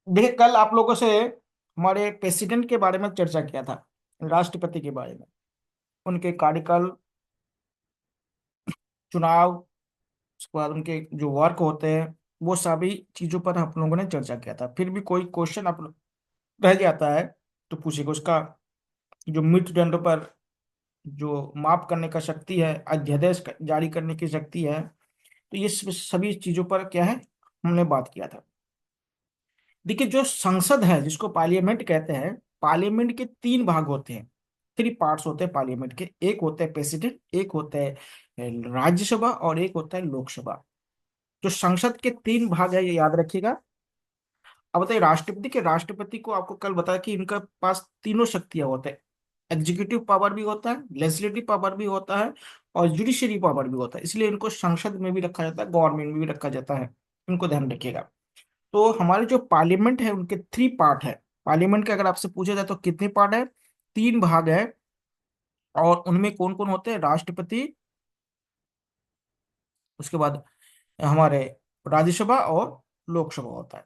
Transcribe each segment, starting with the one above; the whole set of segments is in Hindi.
देखिए, कल आप लोगों से हमारे प्रेसिडेंट के बारे में चर्चा किया था, राष्ट्रपति के बारे में, उनके कार्यकाल, चुनाव, उसके बाद उनके जो वर्क होते हैं, वो सभी चीजों पर हम लोगों ने चर्चा किया था। फिर भी कोई क्वेश्चन आप रह जाता है तो पूछिएगा। उसका जो मृत्युदंड पर जो माफ करने का शक्ति है, अध्यादेश जारी करने की शक्ति है, तो ये सभी चीजों पर क्या है, हमने बात किया था। देखिए, जो संसद है जिसको पार्लियामेंट कहते हैं, पार्लियामेंट के तीन भाग होते हैं, थ्री पार्ट्स होते हैं पार्लियामेंट के। एक होता है प्रेसिडेंट, एक होता है राज्यसभा, और एक होता है लोकसभा। जो संसद के तीन भाग है, ये याद रखिएगा। अब बताइए, राष्ट्रपति के, राष्ट्रपति को आपको कल बताया कि इनका पास तीनों शक्तियां होते हैं। एग्जीक्यूटिव पावर भी होता है, लेजिस्लेटिव पावर भी होता है, और जुडिशरी पावर भी होता है। इसलिए इनको संसद में भी रखा जाता है, गवर्नमेंट में भी रखा जाता है। इनको ध्यान रखिएगा। तो हमारे जो पार्लियामेंट है उनके थ्री पार्ट है। पार्लियामेंट के अगर आपसे पूछा जाए तो कितने पार्ट है, तीन भाग है। और उनमें कौन कौन होते हैं, राष्ट्रपति, उसके बाद हमारे राज्यसभा और लोकसभा होता है।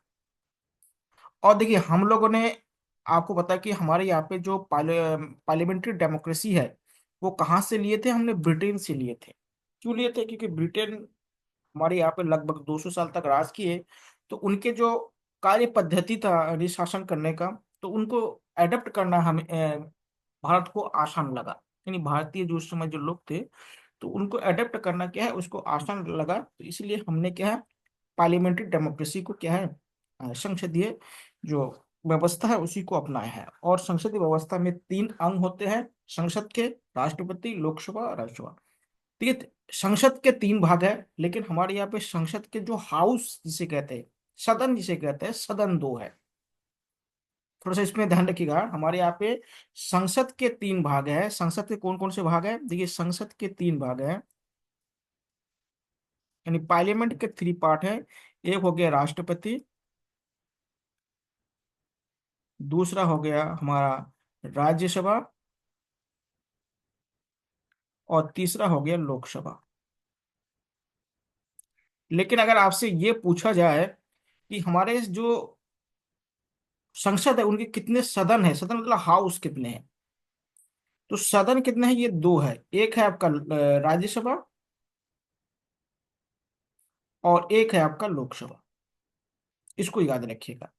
और देखिए, हम लोगों ने आपको पता है कि हमारे यहाँ पे जो पार्लियामेंट्री डेमोक्रेसी है, वो कहाँ से लिए थे, हमने ब्रिटेन से लिए थे। क्यों लिए थे? क्योंकि ब्रिटेन हमारे यहाँ पे लगभग 200 साल तक राज किए। तो उनके जो कार्य पद्धति था शासन करने का, तो उनको एडप्ट करना हम भारत को आसान लगा। यानी भारतीय जो उस समय जो लोग थे, तो उनको एडप्ट करना क्या है, उसको आसान लगा। तो इसलिए हमने क्या है, पार्लियामेंट्री डेमोक्रेसी को क्या है, संसदीय जो व्यवस्था है उसी को अपनाया है। और संसदीय व्यवस्था में तीन अंग होते हैं संसद के, राष्ट्रपति, लोकसभा और राज्यसभा। ठीक है। संसद के तीन भाग है, लेकिन हमारे यहाँ पे संसद के जो हाउस जिसे कहते हैं, सदन जिसे कहते हैं, सदन दो है। थोड़ा सा इसमें ध्यान रखिएगा। हमारे यहाँ पे संसद के तीन भाग है। संसद के कौन कौन से भाग है? देखिए, संसद के तीन भाग है, यानी पार्लियामेंट के थ्री पार्ट है। एक हो गया राष्ट्रपति, दूसरा हो गया हमारा राज्यसभा, और तीसरा हो गया लोकसभा। लेकिन अगर आपसे ये पूछा जाए कि हमारे जो संसद है उनके कितने सदन है, सदन मतलब हाउस कितने हैं, तो सदन कितने हैं? ये दो है। एक है आपका राज्यसभा, और एक है आपका लोकसभा। इसको याद रखिएगा।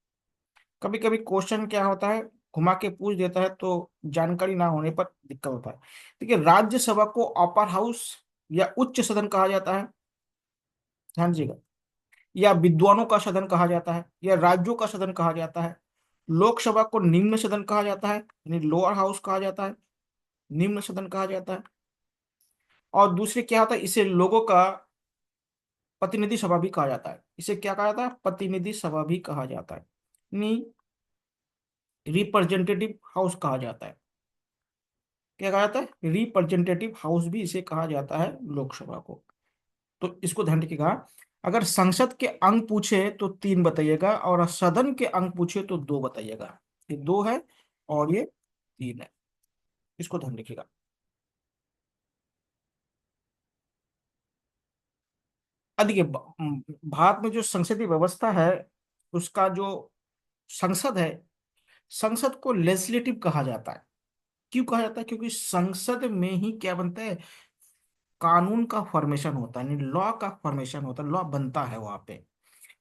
कभी कभी क्वेश्चन क्या होता है, घुमा के पूछ देता है, तो जानकारी ना होने पर दिक्कत होता है। देखिए, राज्यसभा को अपर हाउस या उच्च सदन कहा जाता है, ध्यान दीजिएगा। या विद्वानों का सदन कहा जाता है, या राज्यों का सदन कहा जाता है। लोकसभा को निम्न सदन कहा जाता है, यानी लोअर हाउस कहा जाता है, निम्न सदन कहा जाता है। और दूसरे क्या होता है, इसे लोगों का प्रतिनिधि सभा भी कहा जाता है। इसे क्या कहा जाता है? प्रतिनिधि सभा भी कहा जाता है, यानी रिप्रेजेंटेटिव हाउस कहा जाता है। क्या कहा जाता है? रिप्रेजेंटेटिव हाउस भी इसे कहा जाता है, लोकसभा को। तो इसको ध्यान रखिएगा। अगर संसद के अंग पूछे तो तीन बताइएगा, और सदन के अंग पूछे तो दो बताइएगा। ये दो है और ये तीन है, इसको ध्यान रखिएगा। अब देखिए, भारत में जो संसदीय व्यवस्था है, उसका जो संसद है, संसद को लेजिस्लेटिव कहा जाता है। क्यों कहा जाता है? क्योंकि संसद में ही क्या बनता है, कानून का फॉर्मेशन होता है, लॉ का फॉर्मेशन होता है, लॉ बनता है वहां पे।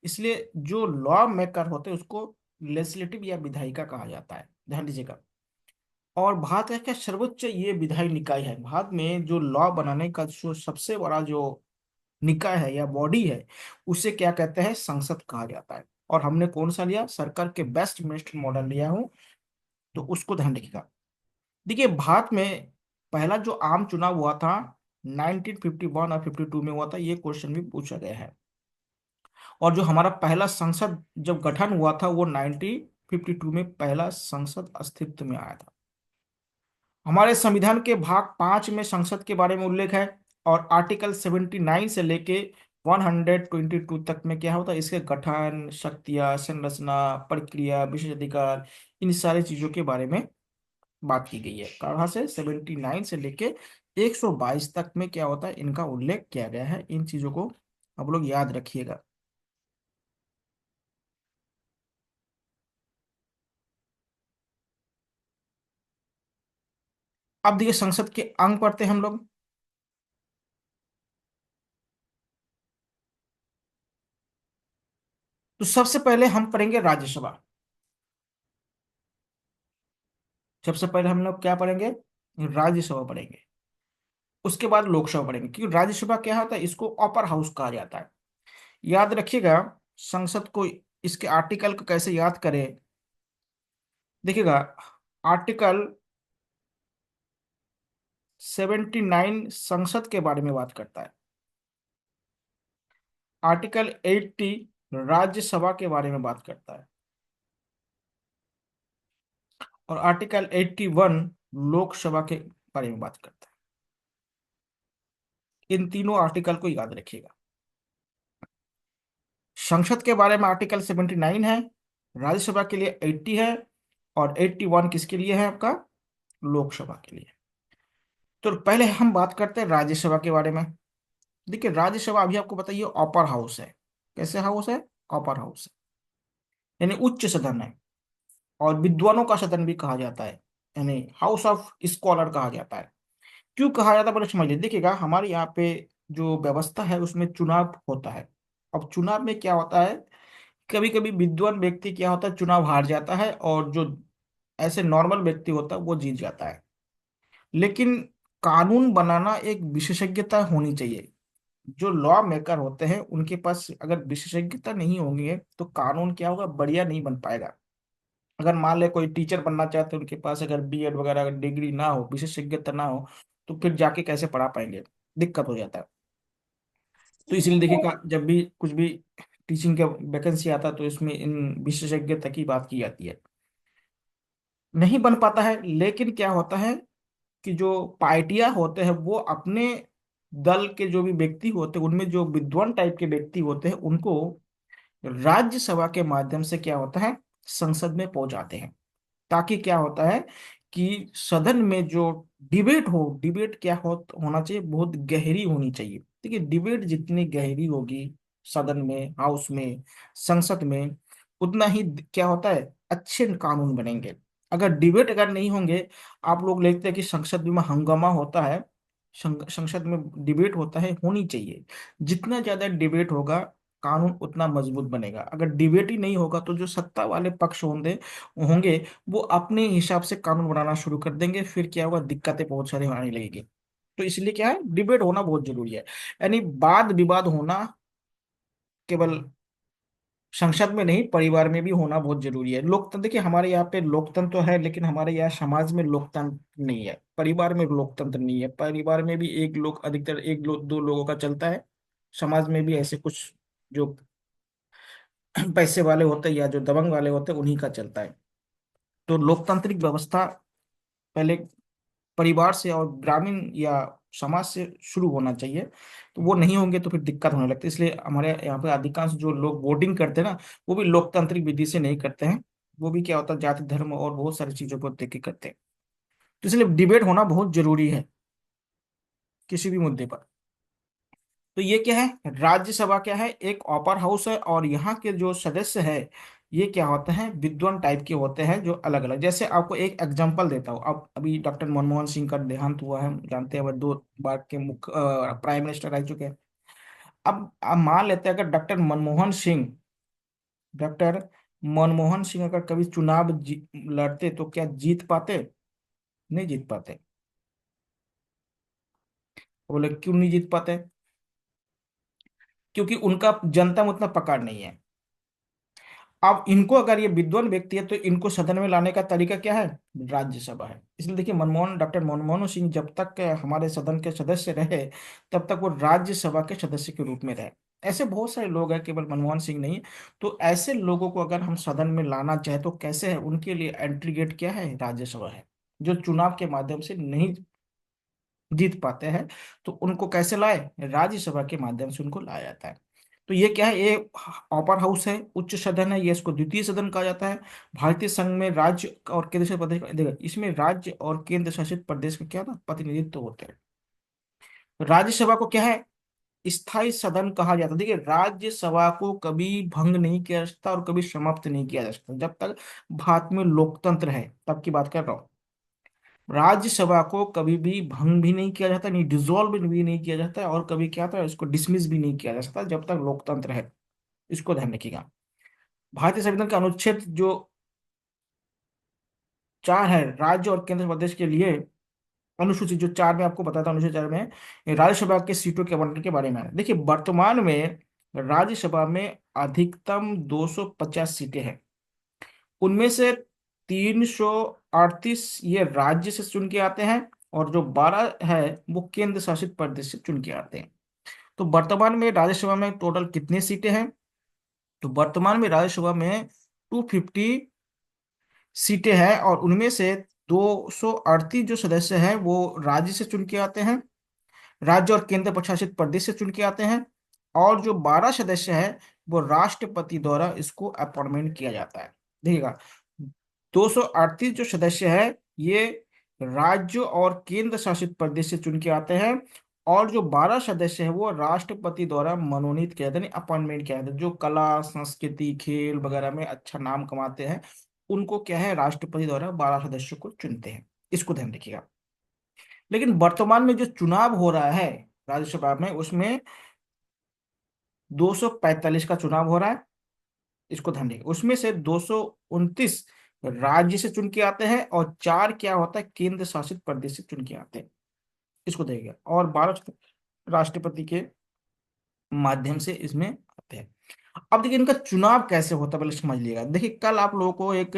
इसलिए जो लॉ मेकर होते हैं उसको लेजिस्लेटिव या विधायिका कहा जाता है, ध्यान दीजिएगा। और भारत का क्या सर्वोच्च ये विधायी निकाय है। भारत में जो लॉ बनाने का जो सबसे बड़ा जो निकाय है या बॉडी है, उसे क्या कहते हैं, संसद कहा जाता है। और हमने कौन सा लिया? सरकार के बेस्ट मिनिस्टर मॉडल लिया हूं, तो उसको ध्यान रखिएगा। देखिए, भारत में पहला जो आम चुनाव हुआ था 1951 और 52 में हुआ था, ये क्वेश्चन भी पूछा गया है। और जो हमारा पहला संसद जब गठन हुआ था, वो 1952 में पहला संसद अस्तित्व में आया था। हमारे संविधान के भाग 5 में संसद के बारे में उल्लेख है। और आर्टिकल 79 से लेके 122 तक में क्या होता है, इसके गठन, शक्तियां, संरचना, प्रक्रिया, विशेष अधिकार, इन सारी चीजों के बारे में बात की गई है। कहाँ से? 79 से लेके 122 तक में क्या होता है, इनका उल्लेख किया गया है। इन चीजों को आप लोग याद रखिएगा। अब देखिए संसद के अंग पढ़ते हैं हम लोग। तो सबसे पहले हम पढ़ेंगे राज्यसभा। सबसे पहले हम लोग क्या पढ़ेंगे? राज्यसभा पढ़ेंगे। उसके बाद लोकसभा पढ़ेंगे, क्योंकि राज्यसभा क्या होता है, इसको अपर हाउस कहा जाता है। याद रखिएगा संसद को, इसके आर्टिकल को कैसे याद करें। देखिएगा, आर्टिकल 79 संसद के बारे में बात करता है। आर्टिकल 80 राज्यसभा के बारे में बात करता है। और आर्टिकल 81 लोकसभा के बारे में बात करता है। इन तीनों आर्टिकल को याद रखिएगा। संसद के बारे में आर्टिकल 79 है, राज्यसभा के लिए 80 है, और 81 किसके लिए है आपका? लोकसभा के लिए। तो पहले हम बात करते हैं राज्यसभा के बारे में। देखिए राज्यसभा अभी आपको बताइए अपर हाउस है। कैसे हाउस है? अपर हाउस है, यानी उच्च सदन है। और विद्वानों का सदन भी कहा जाता है, यानी हाउस ऑफ स्कॉलर कहा जाता है। क्यों कहा जाता है पहले समझ लीजिए। देखिएगा हमारे यहाँ पे जो व्यवस्था है उसमें चुनाव होता है। अब चुनाव में क्या होता है, कभी कभी विद्वान व्यक्ति क्या होता है चुनाव हार जाता है, और जो ऐसे नॉर्मल व्यक्ति होता है वो जीत जाता है। लेकिन कानून बनाना एक विशेषज्ञता होनी चाहिए। जो लॉ मेकर होते हैं उनके पास अगर विशेषज्ञता नहीं होंगे तो कानून क्या होगा, बढ़िया नहीं बन पाएगा। अगर मान ले कोई टीचर बनना चाहते हैं, उनके पास अगर बीएड वगैरह अगर डिग्री ना हो, विशेषज्ञता ना हो, तो फिर जाके कैसे पढ़ा पाएंगे? दिक्कत हो जाता है। तो इसलिए देखिएगा जब भी कुछ भी टीचिंग का वैकेंसी आता है तो इसमें इन विशेषज्ञता की बात की जाती है। नहीं बन पाता है, लेकिन क्या होता है कि जो पार्टियां होते हैं वो अपने दल के जो भी व्यक्ति होते हैं उनमें जो विद्वान टाइप के व्यक्ति होते हैं उनको राज्यसभा के माध्यम से क्या होता है, संसद में पहुंचाते हैं। ताकि क्या होता है कि सदन में जो डिबेट हो, डिबेट क्या होना चाहिए, बहुत गहरी होनी चाहिए। देखिए डिबेट जितनी गहरी होगी सदन में, हाउस में, संसद में, उतना ही क्या होता है, अच्छे कानून बनेंगे। अगर डिबेट अगर नहीं होंगे, आप लोग देखते हैं कि संसद में हंगामा होता है। संसद में डिबेट होता है, होनी चाहिए। जितना ज्यादा डिबेट होगा कानून उतना मजबूत बनेगा। अगर डिबेट ही नहीं होगा तो जो सत्ता वाले पक्ष होंगे होंगे वो अपने हिसाब से कानून बनाना शुरू कर देंगे, फिर क्या होगा, दिक्कतें बहुत सारी आने लगेगी। तो इसलिए क्या है, डिबेट होना बहुत जरूरी है। यानी वाद विवाद होना केवल संसद में नहीं, परिवार में भी होना बहुत जरूरी है। लोकतंत्र, देखिए हमारे यहाँ पे लोकतंत्र तो है, लेकिन हमारे यहाँ समाज में लोकतंत्र नहीं है, परिवार में लोकतंत्र नहीं है। परिवार में भी एक लोग, अधिकतर एक लोग, दो लोगों का चलता है। समाज में भी ऐसे कुछ जो पैसे वाले होते हैं या जो दबंग वाले होते हैं उन्हीं का चलता है। तो लोकतांत्रिक व्यवस्था पहले परिवार से और ग्रामीण या समाज से शुरू होना चाहिए। तो वो नहीं होंगे तो फिर दिक्कत होने लगती है। इसलिए हमारे यहाँ पे अधिकांश जो लोग वोटिंग करते हैं ना, वो भी लोकतांत्रिक विधि से नहीं करते हैं। वो भी क्या होता है, जाति धर्म और बहुत सारी चीजों को देख के करते हैं। तो इसलिए डिबेट होना बहुत जरूरी है किसी भी मुद्दे पर। तो ये क्या है, राज्यसभा क्या है, एक अपर हाउस है। और यहाँ के जो सदस्य है ये क्या होते हैं, विद्वान टाइप के होते हैं, जो अलग अलग। जैसे आपको एक एग्जांपल देता हूँ। अब अभी डॉक्टर मनमोहन सिंह का देहांत हुआ है, जानते हैं, वह 2 बार के मुख्य प्राइम मिनिस्टर रह चुके हैं। अब मान लेते हैं अगर डॉक्टर मनमोहन सिंह अगर कभी चुनाव लड़ते तो क्या जीत पाते? नहीं जीत पाते। बोले क्यों नहीं जीत पाते? क्योंकि उनका जनता में उतना पकड़ नहीं है। अब इनको, अगर ये विद्वान व्यक्ति है तो इनको सदन में लाने का तरीका क्या है, राज्यसभा है। इसलिए देखिए डॉक्टर मनमोहन सिंह जब तक हमारे सदन के सदस्य रहे तब तक वो राज्यसभा के सदस्य के रूप में रहे। ऐसे बहुत सारे लोग हैं, केवल मनमोहन सिंह नहीं। तो ऐसे लोगों को अगर हम सदन में लाना चाहे तो कैसे है, उनके लिए एंट्री गेट क्या है, राज्यसभा है। जो चुनाव के माध्यम से नहीं जीत पाते हैं तो उनको कैसे लाए, राज्यसभा के माध्यम से उनको लाया जाता है। तो ये क्या है, ये अपर हाउस है, उच्च सदन है, ये इसको द्वितीय सदन कहा जाता है। भारतीय संघ में राज्य और केंद्र शासित प्रदेश देखो, इसमें राज्य और केंद्र शासित प्रदेश का क्या ना प्रतिनिधित्व होता है। राज्यसभा को क्या है, स्थायी सदन कहा जाता है। देखिए राज्यसभा को कभी भंग नहीं किया जा सकता और कभी समाप्त नहीं किया जा सकता जब तक भारत में लोकतंत्र है, तब की बात कर रहा हूँ। राज्यसभा को कभी भी भंग भी नहीं किया जाता, नहीं डिसॉल्व भी नहीं किया जाता, और कभी क्या था, इसको डिसमिस भी नहीं किया जा सकता जब तक लोकतंत्र है। इसको ध्यान रखिएगा। भारतीय संविधान का अनुच्छेद जो 4 है, राज्य और केंद्र प्रदेश के लिए, अनुसूची जो 4 में आपको बताता, अनुसूची 4 में ये राज्यसभा के सीटों के आवंटन के बारे में है। देखिए वर्तमान में राज्यसभा में अधिकतम 250 सीटें हैं। उनमें से 338 ये राज्य से चुन के आते हैं, और जो 12 है वो केंद्र शासित प्रदेश से चुन के आते हैं। तो वर्तमान में राज्यसभा में टोटल कितनी सीटें हैं? तो वर्तमान में राज्यसभा में 250 सीटें हैं, और उनमें से 238 जो सदस्य हैं वो राज्य से चुन के आते हैं, राज्य और केंद्र प्रशासित प्रदेश से चुन के आते हैं, और जो 12 सदस्य हैं वो राष्ट्रपति द्वारा इसको अपॉइंटमेंट किया जाता है। देखिएगा, 238 जो सदस्य हैं ये राज्य और केंद्र शासित प्रदेश से चुन के आते हैं, और जो 12 सदस्य हैं वो राष्ट्रपति द्वारा मनोनीत किया जाता है, अपॉइंटमेंट किया जाता है। जो कला संस्कृति खेल वगैरह में अच्छा नाम कमाते हैं उनको क्या है, राष्ट्रपति द्वारा 12 सदस्यों को चुनते हैं। इसको ध्यान रखिएगा। लेकिन वर्तमान में जो चुनाव हो रहा है राज्यसभा में, उसमें 245 का चुनाव हो रहा है। इसको ध्यान रखिएगा। उसमें से 229 राज्य से चुन के आते हैं, और 4 क्या होता है, केंद्र शासित प्रदेश से चुन के आते हैं। इसको देखिएगा, और 12 राष्ट्रपति के माध्यम से इसमें आते हैं। अब देखिए इनका चुनाव कैसे होता है, पहले समझ लिएगा। देखिए कल आप लोगों को एक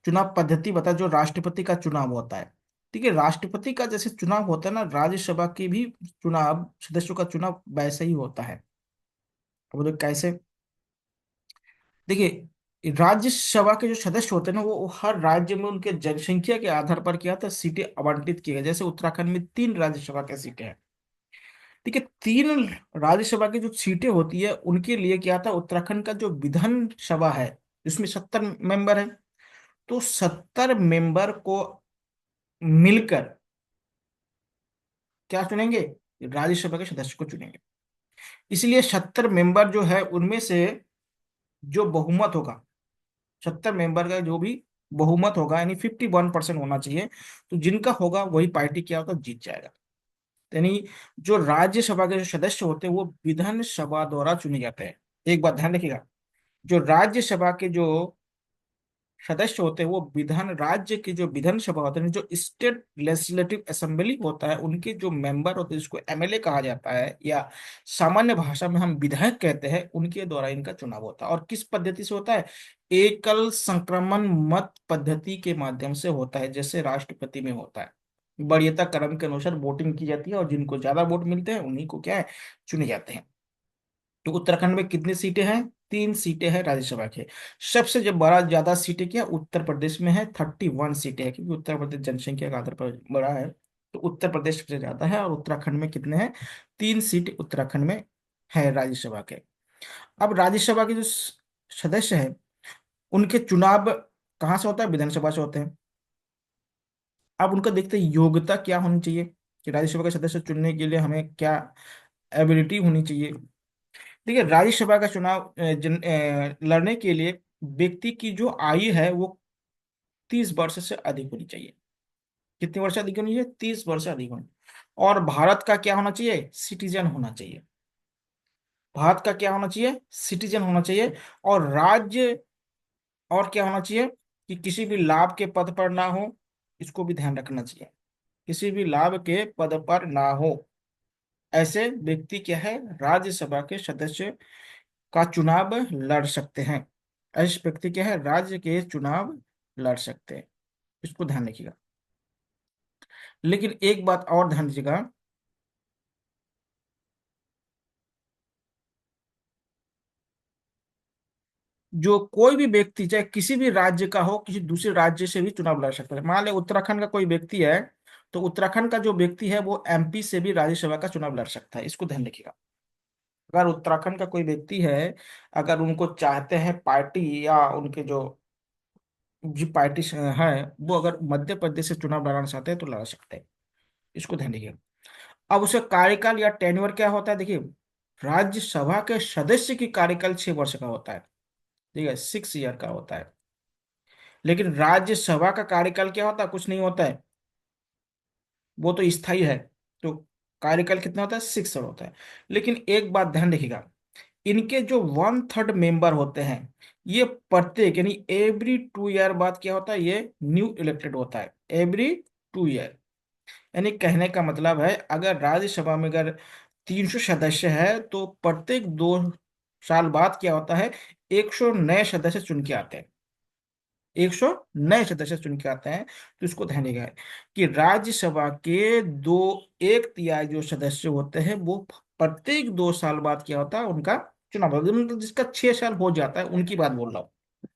चुनाव पद्धति बता, जो राष्ट्रपति का चुनाव होता है। ठीक है, राष्ट्रपति का जैसे चुनाव होता है ना, राज्यसभा की भी चुनाव, सदस्यों का चुनाव वैसे ही होता है। अब बोले कैसे? देखिए राज्यसभा के जो सदस्य होते हैं ना, वो हर राज्य में उनके जनसंख्या के आधार पर क्या था, सीटें आवंटित की गई। जैसे उत्तराखंड में 3 राज्यसभा की सीटें हैं। ठीक है, 3 राज्यसभा की जो सीटें होती है उनके लिए क्या था, उत्तराखंड का जो विधानसभा है जिसमें 70 मेंबर है, तो 70 मेंबर को मिलकर क्या चुनेंगे, राज्यसभा के सदस्य को चुनेंगे। इसलिए 70 मेंबर जो है उनमें से जो बहुमत होगा, 70 मेंबर का जो भी बहुमत होगा, यानी 51% होना चाहिए, तो जिनका होगा वही पार्टी क्या होगा, जीत जाएगा। यानी जो राज्यसभा के जो सदस्य होते हैं वो विधानसभा द्वारा चुने जाते हैं। एक बात ध्यान रखिएगा, जो राज्यसभा के जो सदस्य होते हैं वो विधान राज्य की जो विधानसभा होते हैं, जो स्टेट लेजिस्लेटिव असेंबली होता है, उनके जो मेंबर होते हैं जिसको एमएलए कहा जाता है, या सामान्य भाषा में हम विधायक कहते हैं, उनके द्वारा इनका चुनाव होता है। और किस पद्धति से होता है, एकल संक्रमण मत पद्धति के माध्यम से होता है, जैसे राष्ट्रपति में होता है। वरीयता क्रम के अनुसार वोटिंग की जाती है, और जिनको ज्यादा वोट मिलते हैं उन्हीं को क्या है, चुने जाते हैं। तो उत्तराखंड में कितनी सीटें हैं, 3 सीटें हैं राज्यसभा के। सबसे जब बड़ा ज्यादा सीटें क्या उत्तर प्रदेश में है, 31 सीटें हैं, क्योंकि उत्तर प्रदेश जनसंख्या के आधार पर बड़ा है, तो उत्तर प्रदेश सबसे ज्यादा है। और उत्तराखंड में कितने हैं, 3 सीट उत्तराखंड में है राज्यसभा के। अब राज्यसभा के जो सदस्य हैं उनके चुनाव कहाँ से होता है, विधानसभा से होते हैं। अब उनका देखते हैं योग्यता क्या होनी चाहिए, कि राज्यसभा के सदस्य चुनने के लिए हमें क्या एबिलिटी होनी चाहिए। देखिए राज्यसभा का चुनाव लड़ने के लिए व्यक्ति की जो आयु है वो 30 वर्ष से अधिक होनी चाहिए। कितनी वर्ष अधिक होनी चाहिए, 30 वर्ष से अधिक होनी। और भारत का क्या होना चाहिए, सिटीजन होना चाहिए। भारत का क्या होना चाहिए, सिटीजन होना चाहिए। और राज्य, और क्या होना चाहिए, कि किसी भी लाभ के पद पर ना हो, इसको भी ध्यान रखना चाहिए। किसी भी लाभ के पद पर ना हो, ऐसे व्यक्ति क्या है, राज्यसभा के सदस्य का चुनाव लड़ सकते हैं। ऐसे व्यक्ति क्या है, राज्य के चुनाव लड़ सकते हैं। इसको ध्यान रखिएगा। लेकिन एक बात और ध्यान दीजिएगा, जो कोई भी व्यक्ति चाहे किसी भी राज्य का हो, किसी दूसरे राज्य से भी चुनाव लड़ सकता है। मान ले उत्तराखंड का कोई व्यक्ति है, तो उत्तराखंड का जो व्यक्ति है वो एमपी से भी राज्यसभा का चुनाव लड़ सकता है। इसको ध्यान रखिएगा। अगर उत्तराखंड का कोई व्यक्ति है, अगर उनको चाहते हैं पार्टी, या उनके जो जो पार्टी है वो अगर मध्य प्रदेश से चुनाव लड़ना चाहते हैं तो लड़ सकते हैं। इसको ध्यान रखिएगा। अब उसका कार्यकाल या टेन्योर क्या होता है, देखिए राज्यसभा के सदस्य की कार्यकाल 6 वर्ष का होता है। ठीक है, 6 ईयर का होता है। लेकिन राज्यसभा का कार्यकाल क्या होता है? कुछ नहीं होता है, वो तो स्थायी है। तो कार्यकाल कितना होता है? 6 साल होता है। लेकिन एक बात ध्यान रखिएगा, इनके जो 1/3 मेंबर होते हैं, ये प्रत्येक यानी एवरी 2 ईयर बाद क्या होता है? ये न्यू इलेक्टेड होता है, एवरी 2 ईयर। यानी कहने का मतलब है, अगर राज्यसभा में अगर 300 सदस्य है तो प्रत्येक 2 साल बाद क्या होता है? 100 नए सदस्य चुन के आते हैं। 100 नए सदस्य चुन के आते हैं। तो इसको ध्यान देगा कि राज्यसभा के 1/3 जो सदस्य होते हैं वो प्रत्येक 2 साल बाद क्या होता है? उनका चुनाव होता है। मतलब जिसका 6 साल हो जाता है उनकी बात बोल रहा हूँ।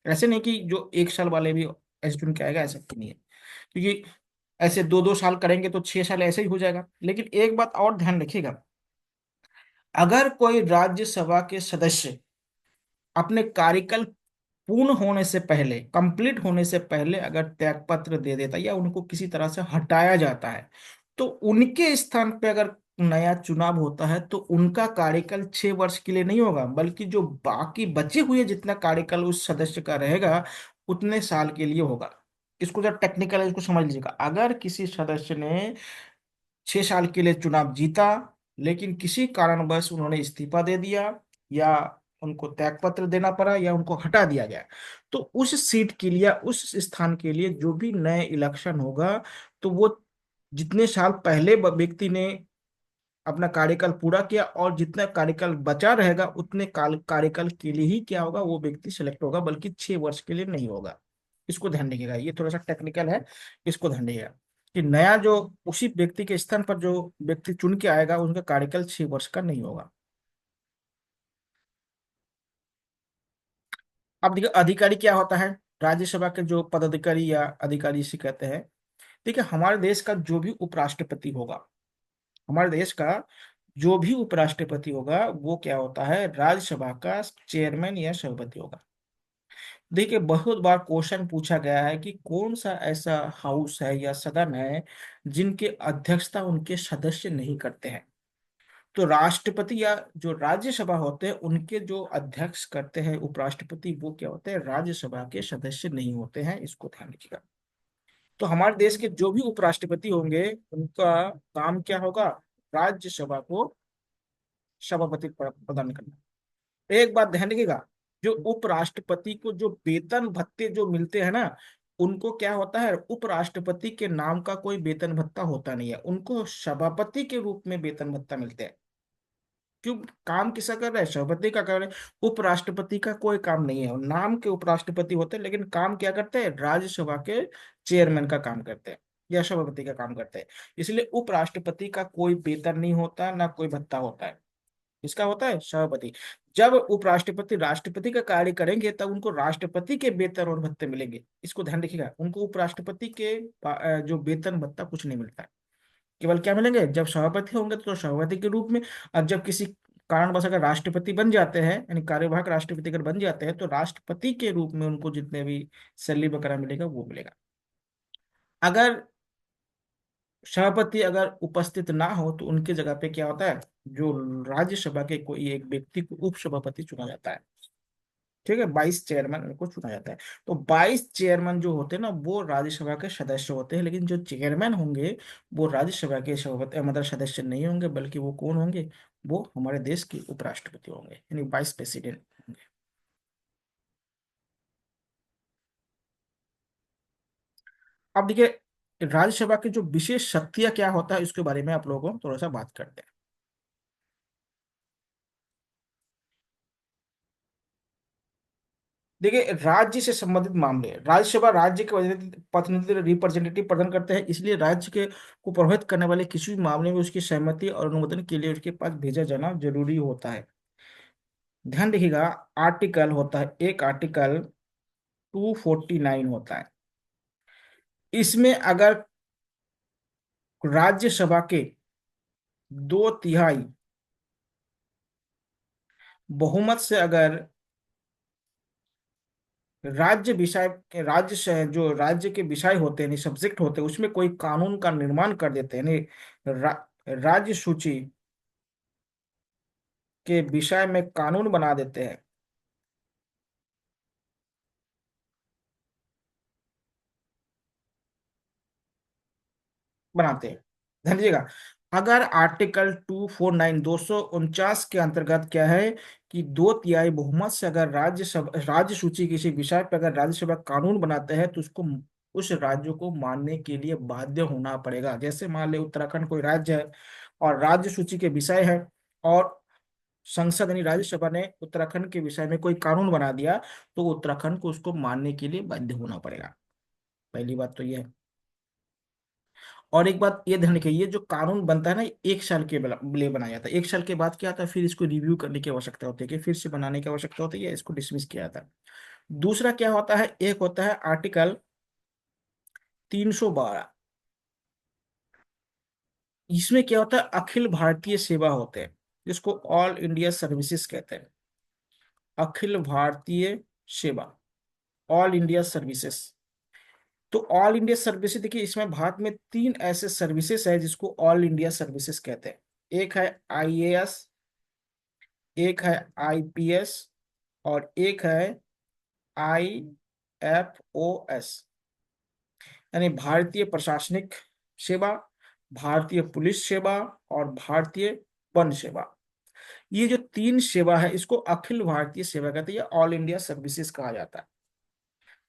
ऐसे नहीं कि जो 1 साल वाले भी ऐसे चुन के आएगा, ऐसा नहीं है। क्योंकि ऐसे 2-2 साल करेंगे तो 6 साल ऐसे ही हो जाएगा। लेकिन एक बात और ध्यान रखिएगा, अगर कोई राज्यसभा के सदस्य अपने कार्यकाल पूर्ण होने से पहले, कंप्लीट होने से पहले अगर त्यागपत्र दे देता है या उनको किसी तरह से हटाया जाता है, तो उनके स्थान पे अगर नया चुनाव होता है तो उनका कार्यकाल 6 वर्ष के लिए नहीं होगा, बल्कि जो बाकी बचे हुए जितना कार्यकाल उस सदस्य का रहेगा उतने साल के लिए होगा। इसको जब टेक्निकल है इसको समझ लीजिएगा। अगर किसी सदस्य ने 6 साल के लिए चुनाव जीता, लेकिन किसी कारणवश उन्होंने इस्तीफा दे दिया, या उनको त्यागपत्र देना पड़ा, या उनको हटा दिया गया, तो उस सीट के लिए, उस स्थान के लिए जो भी नए इलेक्शन होगा, तो वो जितने साल पहले व्यक्ति ने अपना कार्यकाल पूरा किया और जितना कार्यकाल बचा रहेगा उतने कार्यकाल के लिए ही क्या होगा? वो व्यक्ति सिलेक्ट होगा, बल्कि 6 वर्ष के लिए नहीं होगा। इसको ध्यान रखिएगा, ये थोड़ा सा टेक्निकल है। इसको ध्यान रखिएगा कि नया जो उसी व्यक्ति के स्थान पर जो व्यक्ति चुन के आएगा उनका कार्यकाल 6 वर्ष का नहीं होगा। अब देखिए, अधिकारी क्या होता है? राज्यसभा के जो पदाधिकारी या अधिकारी इसे कहते हैं। देखिए, हमारे देश का जो भी उपराष्ट्रपति होगा, हमारे देश का जो भी उपराष्ट्रपति होगा वो क्या होता है? राज्यसभा का चेयरमैन या सभापति होगा। देखिए, बहुत बार क्वेश्चन पूछा गया है कि कौन सा ऐसा हाउस है या सदन है जिनके अध्यक्षता उनके सदस्य नहीं करते हैं। तो राष्ट्रपति या जो राज्यसभा होते हैं उनके जो अध्यक्ष करते हैं उपराष्ट्रपति, वो क्या होते हैं? राज्यसभा के सदस्य नहीं होते हैं। इसको ध्यान रखिएगा। तो हमारे देश के जो भी उपराष्ट्रपति होंगे उनका काम क्या होगा? राज्यसभा को सभापति प्रदान करना। एक बात ध्यान रखिएगा, जो उपराष्ट्रपति को जो वेतन भत्ते जो मिलते हैं ना, उनको क्या होता है? उपराष्ट्रपति के नाम का कोई वेतन भत्ता होता नहीं है, उनको सभापति के रूप में वेतन भत्ता मिलते हैं। क्यों? काम किसका कर रहा है? सभापति का कर रहे हैं। उपराष्ट्रपति का कोई काम नहीं है, नाम के उपराष्ट्रपति होते हैं लेकिन काम क्या करते हैं? राज्यसभा के चेयरमैन का काम करते हैं या सभापति का काम करते हैं। इसलिए उपराष्ट्रपति का कोई वेतन नहीं होता, ना कोई भत्ता होता है। इसका होता है सभापति। जब उपराष्ट्रपति राष्ट्रपति का कार्य करेंगे तब उनको राष्ट्रपति के वेतन और भत्ते मिलेंगे। इसको ध्यान रखिएगा, उनको उपराष्ट्रपति के जो वेतन भत्ता कुछ नहीं मिलता है। केवल क्या मिलेंगे? जब सभापति होंगे तो सभापति के रूप में, और जब किसी कारणवश अगर राष्ट्रपति बन जाते हैं, यानी कार्यवाहक राष्ट्रपति अगर बन जाते हैं, तो राष्ट्रपति के रूप में उनको जितने भी सैलरी वगैरह मिलेगा वो मिलेगा। अगर सभापति अगर उपस्थित ना हो तो उनकी जगह पे क्या होता है? जो राज्यसभा के कोई एक व्यक्ति को उपसभापति चुना जाता है। ठीक है, 22 चेयरमैन उनको चुना जाता है। तो 22 चेयरमैन जो होते हैं ना वो राज्यसभा के सदस्य होते हैं, लेकिन जो चेयरमैन होंगे वो राज्यसभा के सभापति मतलब सदस्य नहीं होंगे, बल्कि वो कौन होंगे? वो हमारे देश के उपराष्ट्रपति होंगे, यानी वाइस प्रेसिडेंट होंगे। अब देखिए, राज्यसभा की जो विशेष शक्तियां क्या होता है इसके बारे में आप लोगों को थोड़ा सा बात करते हैं। देखिए, राज्य से संबंधित मामले, राज्यसभा राज्य के प्रतिनिधि रिप्रेजेंटेटिव प्रदान करते हैं, इसलिए राज्य के को प्रभावित करने वाले किसी भी मामले में उसकी सहमति और अनुमोदन के लिए उसके पास भेजा जाना जरूरी होता है। ध्यान रखिएगा, आर्टिकल होता है, एक आर्टिकल 249 होता है। इसमें अगर राज्यसभा के 2/3 बहुमत से अगर राज्य से जो राज्य के विषय होते हैं, सब्जेक्ट होते हैं, उसमें कोई कानून का निर्माण कर देते हैं, यानी राज्य सूची के विषय में कानून बना देते हैं, बनाते हैं। ध्यान दीजिएगा, अगर आर्टिकल 249 249 के अंतर्गत क्या है कि दो तिहाई बहुमत से अगर राज्यसभा राज्य सूची किसी विषय पर अगर राज्यसभा कानून बनाते हैं तो उसको उस राज्य को मानने के लिए बाध्य होना पड़ेगा। जैसे मान ले उत्तराखंड कोई राज्य है और राज्य सूची के विषय है, और संसद यानी राज्यसभा ने उत्तराखंड के विषय में कोई कानून बना दिया, तो उत्तराखंड को उसको मानने के लिए बाध्य होना पड़ेगा। पहली बात तो ये है। और एक बात ये ध्यान रखिए, ये जो कानून बनता है ना, ये 1 साल के लिए बनाया जाता है। 1 साल के बाद क्या आता है, फिर इसको रिव्यू करने की आवश्यकता होती है, कि फिर से बनाने की आवश्यकता होती है या इसको डिसमिस किया जाता है। दूसरा क्या होता है, एक होता है आर्टिकल 312। इसमें क्या होता है, अखिल भारतीय सेवा होते हैं, जिसको ऑल इंडिया सर्विसेज कहते हैं। अखिल भारतीय सेवा, ऑल इंडिया सर्विसेज। तो ऑल इंडिया सर्विसेज, देखिए इसमें भारत में 3 ऐसे सर्विसेज है जिसको ऑल इंडिया सर्विसेज कहते हैं। एक है आईएएस, एक है आईपीएस, और एक है आईएफओएस, यानी भारतीय प्रशासनिक सेवा, भारतीय पुलिस सेवा और भारतीय वन सेवा। ये जो 3 सेवा है इसको अखिल भारतीय सेवा कहते हैं, या ऑल इंडिया सर्विसेज कहा जाता है।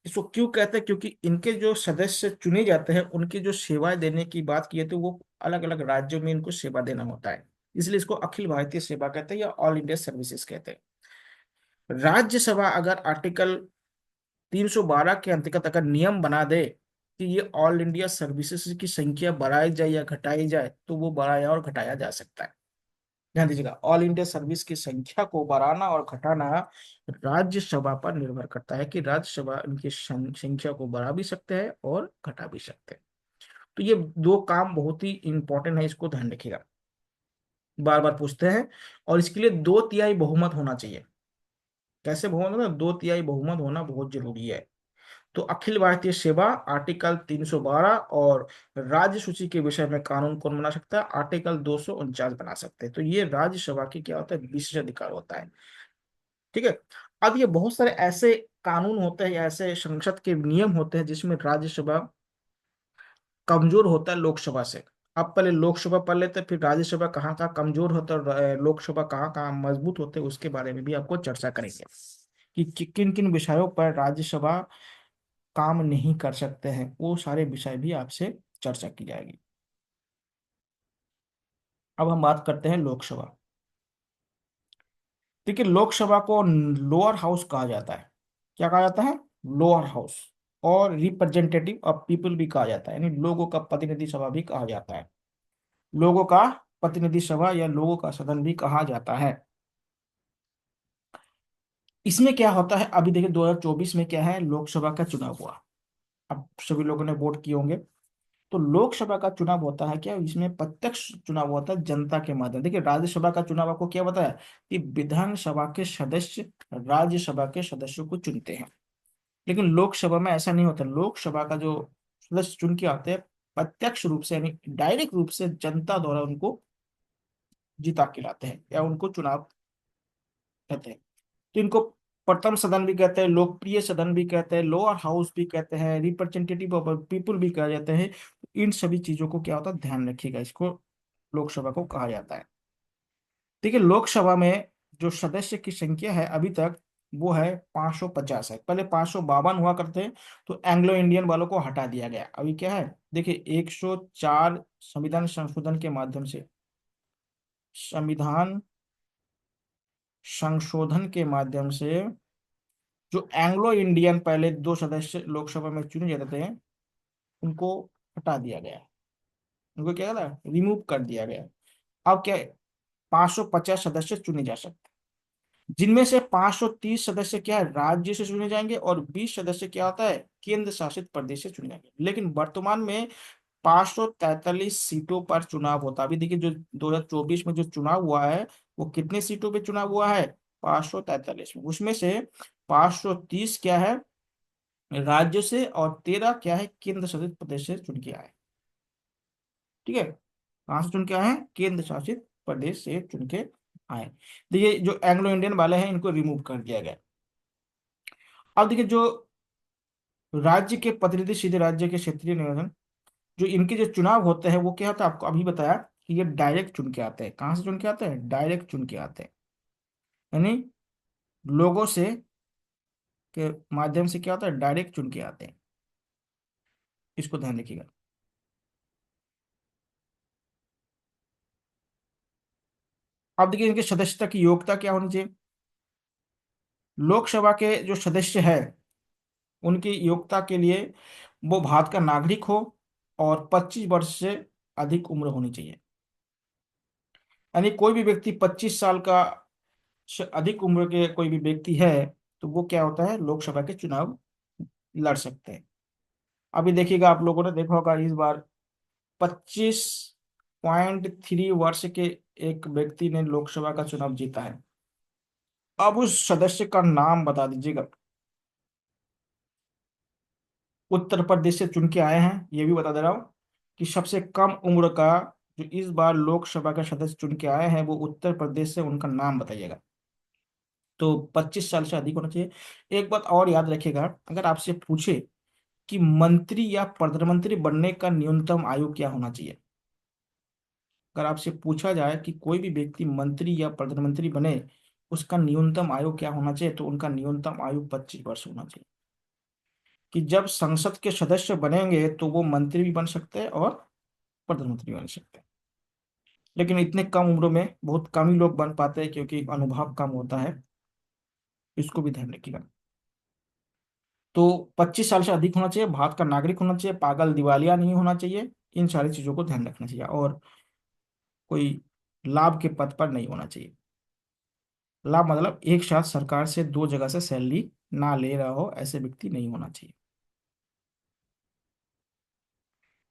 इसको क्यों कहते हैं, क्योंकि इनके जो सदस्य चुने जाते हैं उनकी जो सेवाएं देने की बात की है तो वो अलग अलग राज्यों में इनको सेवा देना होता है, इसलिए इसको अखिल भारतीय सेवा कहते हैं या ऑल इंडिया सर्विसेज कहते हैं। राज्यसभा अगर आर्टिकल 312 के अंतर्गत अगर नियम बना दे कि ये ऑल इंडिया सर्विसेज की संख्या बढ़ाई जाए या घटाई जाए, तो वो बढ़ाया और घटाया जा सकता है। ध्यान दीजिएगा, ऑल इंडिया सर्विस की संख्या को बढ़ाना और घटाना राज्यसभा पर निर्भर करता है, कि राज्यसभा इनकी संख्या को बढ़ा भी सकते हैं और घटा भी सकते हैं। तो ये 2 काम बहुत ही इंपॉर्टेंट है, इसको ध्यान रखिएगा, बार बार पूछते हैं। और इसके लिए 2 तिहाई बहुमत होना चाहिए। कैसे बहुमत होना, 2 तिहाई बहुमत होना बहुत जरूरी है। तो अखिल भारतीय सेवा आर्टिकल 312, और राज्य सूची के विषय में कानून कौन बना सकता है, आर्टिकल 249 बना सकते हैं। तो ये राज्यसभा की क्या होता है, विशेष अधिकार होता है। ठीक है। अब ये बहुत सारे ऐसे कानून होते हैं या ऐसे संसद के नियम होते हैं जिसमें राज्यसभा कमजोर होता है लोकसभा से। अब पहले लोकसभा पढ़ लेते हैं, फिर राज्यसभा कहाँ कहाँ कमजोर होता है और लोकसभा कहाँ कहाँ मजबूत होते हैं, उसके बारे में भी आपको चर्चा करेंगे कि किन किन विषयों पर राज्यसभा काम नहीं कर सकते हैं, वो सारे विषय भी आपसे चर्चा की जाएगी। अब हम बात करते हैं लोकसभा। देखिए लोकसभा को लोअर हाउस कहा जाता है। क्या कहा जाता है, लोअर हाउस। और रिप्रेजेंटेटिव ऑफ पीपल भी कहा जाता है, यानी लोगों का प्रतिनिधि सभा भी कहा जाता है। लोगों का प्रतिनिधि सभा या लोगों का सदन भी कहा जाता है। इसमें क्या होता है, अभी देखिए 2024 में क्या है, लोकसभा का चुनाव हुआ। अब सभी लोगों ने वोट किए होंगे। तो लोकसभा का चुनाव होता है क्या, इसमें प्रत्यक्ष चुनाव होता है जनता के माध्यम। देखिए राज्यसभा का चुनाव आपको क्या बताया कि विधानसभा के सदस्य राज्यसभा के सदस्यों को चुनते हैं, लेकिन लोकसभा में ऐसा नहीं होता। लोकसभा का जो सदस्य चुन के आते हैं प्रत्यक्ष रूप से, यानी डायरेक्ट रूप से जनता द्वारा उनको जिता के लाते हैं या उनको चुनाव कहते हैं। तो इनको प्रथम सदन भी कहते हैं, लोकप्रिय सदन भी कहते हैं, लोअर हाउस भी कहते हैं, रिप्रेजेंटेटिव ऑफ पीपुल भी कहा जाता है। इन सभी चीजों को क्या होता है, ध्यान रखिएगा, इसको लोकसभा को कहा जाता है। देखिए लोकसभा में जो सदस्य की संख्या है अभी तक, वो है 550 है। पहले 552 हुआ करते, तो एंग्लो इंडियन वालों को हटा दिया गया। अभी क्या है, देखिए 104 संविधान संशोधन के माध्यम से, संविधान संशोधन के माध्यम से जो एंग्लो इंडियन पहले 2 सदस्य लोकसभा में चुने जाते थे, उनको हटा दिया गया। उनको क्या था, रिमूव कर दिया गया। अब क्या है, 550 सदस्य चुने जा सकते, जिनमें से 530 सदस्य क्या है, राज्य से चुने जाएंगे, और 20 सदस्य क्या होता है, केंद्र शासित प्रदेश से चुने जाएंगे। लेकिन वर्तमान में 543 सीटों पर चुनाव होता है। अभी देखिए जो 2024 में जो चुनाव हुआ है, वो कितने सीटों पे चुनाव हुआ है, 543 में। उसमें से 530 क्या है, राज्य से, और 13 क्या है, केंद्र शासित प्रदेश से चुन के आए। ठीक है, कहाँ से चुन के आए हैं, केंद्र शासित प्रदेश से चुन के आए। देखिए जो एंग्लो इंडियन वाले हैं इनको रिमूव कर दिया गया। अब देखिए जो राज्य के प्रतिनिधि सीधे राज्य के क्षेत्रीय नियोजन, जो इनके जो चुनाव होते हैं वो क्या होता है, आपको अभी बताया कि ये डायरेक्ट चुन के आते हैं। कहाँ से चुन के आते हैं? डायरेक्ट चुन के आते हैं, यानी लोगों से के माध्यम से क्या होता है, डायरेक्ट चुन के आते हैं। इसको ध्यान रखिएगा। अब देखिए इनके सदस्यता की योग्यता क्या होनी चाहिए। लोकसभा के जो सदस्य है उनकी योग्यता के लिए वो भारत का नागरिक हो और 25 वर्ष से अधिक उम्र होनी चाहिए। यानी कोई भी व्यक्ति 25 साल का से अधिक उम्र के कोई भी व्यक्ति है तो वो क्या होता है, लोकसभा के चुनाव लड़ सकते हैं। अभी देखिएगा, आप लोगों ने देखा होगा इस बार 25.3 वर्ष के एक व्यक्ति ने लोकसभा का चुनाव जीता है। अब उस सदस्य का नाम बता दीजिएगा। उत्तर प्रदेश से चुन के आए हैं, ये भी बता दे रहा हूँ कि सबसे कम उम्र का जो इस बार लोकसभा का सदस्य चुन के आए हैं वो उत्तर प्रदेश से, उनका नाम बताइएगा। तो 25 साल से अधिक होना चाहिए। एक बात और याद रखिएगा, अगर आपसे पूछे कि मंत्री या प्रधानमंत्री बनने का न्यूनतम आयु क्या होना चाहिए, अगर आपसे पूछा जाए कि कोई भी व्यक्ति मंत्री या प्रधानमंत्री बने उसका न्यूनतम आयु क्या होना चाहिए, तो उनका न्यूनतम आयु 25 वर्ष होना चाहिए। कि जब संसद के सदस्य बनेंगे तो वो मंत्री भी बन सकते हैं और प्रधानमंत्री बन सकते हैं। लेकिन इतने कम उम्र में बहुत कम ही लोग बन पाते हैं क्योंकि अनुभव कम होता है। इसको भी ध्यान रखिएगा। तो 25 साल से अधिक होना चाहिए, भारत का नागरिक होना चाहिए, पागल दिवालिया नहीं होना चाहिए। इन सारी चीजों को ध्यान रखना चाहिए। और कोई लाभ के पद पर नहीं होना चाहिए। लाभ मतलब एक साथ सरकार से दो जगह से सैलरी ना ले रहा हो, ऐसे व्यक्ति नहीं होना चाहिए।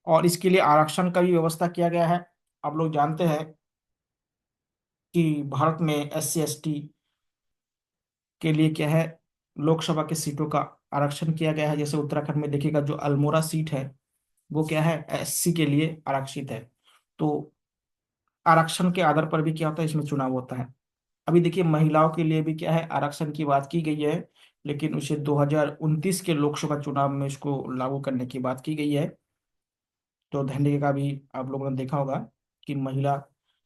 और इसके लिए आरक्षण का भी व्यवस्था किया गया है। आप लोग जानते हैं कि भारत में SC ST के लिए क्या है, लोकसभा के सीटों का आरक्षण किया गया है। जैसे उत्तराखंड में देखिएगा जो अल्मोड़ा सीट है वो क्या है, SC के लिए आरक्षित है। तो आरक्षण के आधार पर भी क्या होता है, इसमें चुनाव होता है। अभी देखिए महिलाओं के लिए भी क्या है, आरक्षण की बात की गई है, लेकिन उसे 2029 के लोकसभा चुनाव में इसको लागू करने की बात की गई है। तो ध्यान रखिएगा, भी आप लोगों ने देखा होगा कि महिला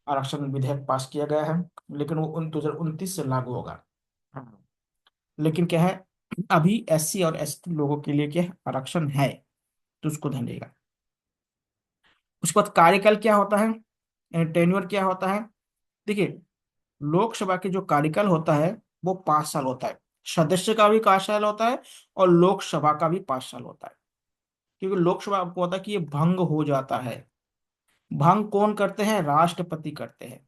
आरक्षण विधेयक पास किया गया है, लेकिन वो 2029 से लागू होगा। हाँ। लेकिन क्या है, अभी SC और ST लोगों के लिए क्या है, आरक्षण है। तो उसको ध्यान देगा। उसके बाद कार्यकाल क्या होता है, टेन्योर क्या होता है। देखिए लोकसभा के जो कार्यकाल होता है वो 5 साल होता है। सदस्य का भी 5 साल होता है और लोकसभा का भी 5 साल होता है। क्योंकि लोकसभा आपको पता है कि ये भंग हो जाता है। भंग कौन करते हैं, राष्ट्रपति करते हैं।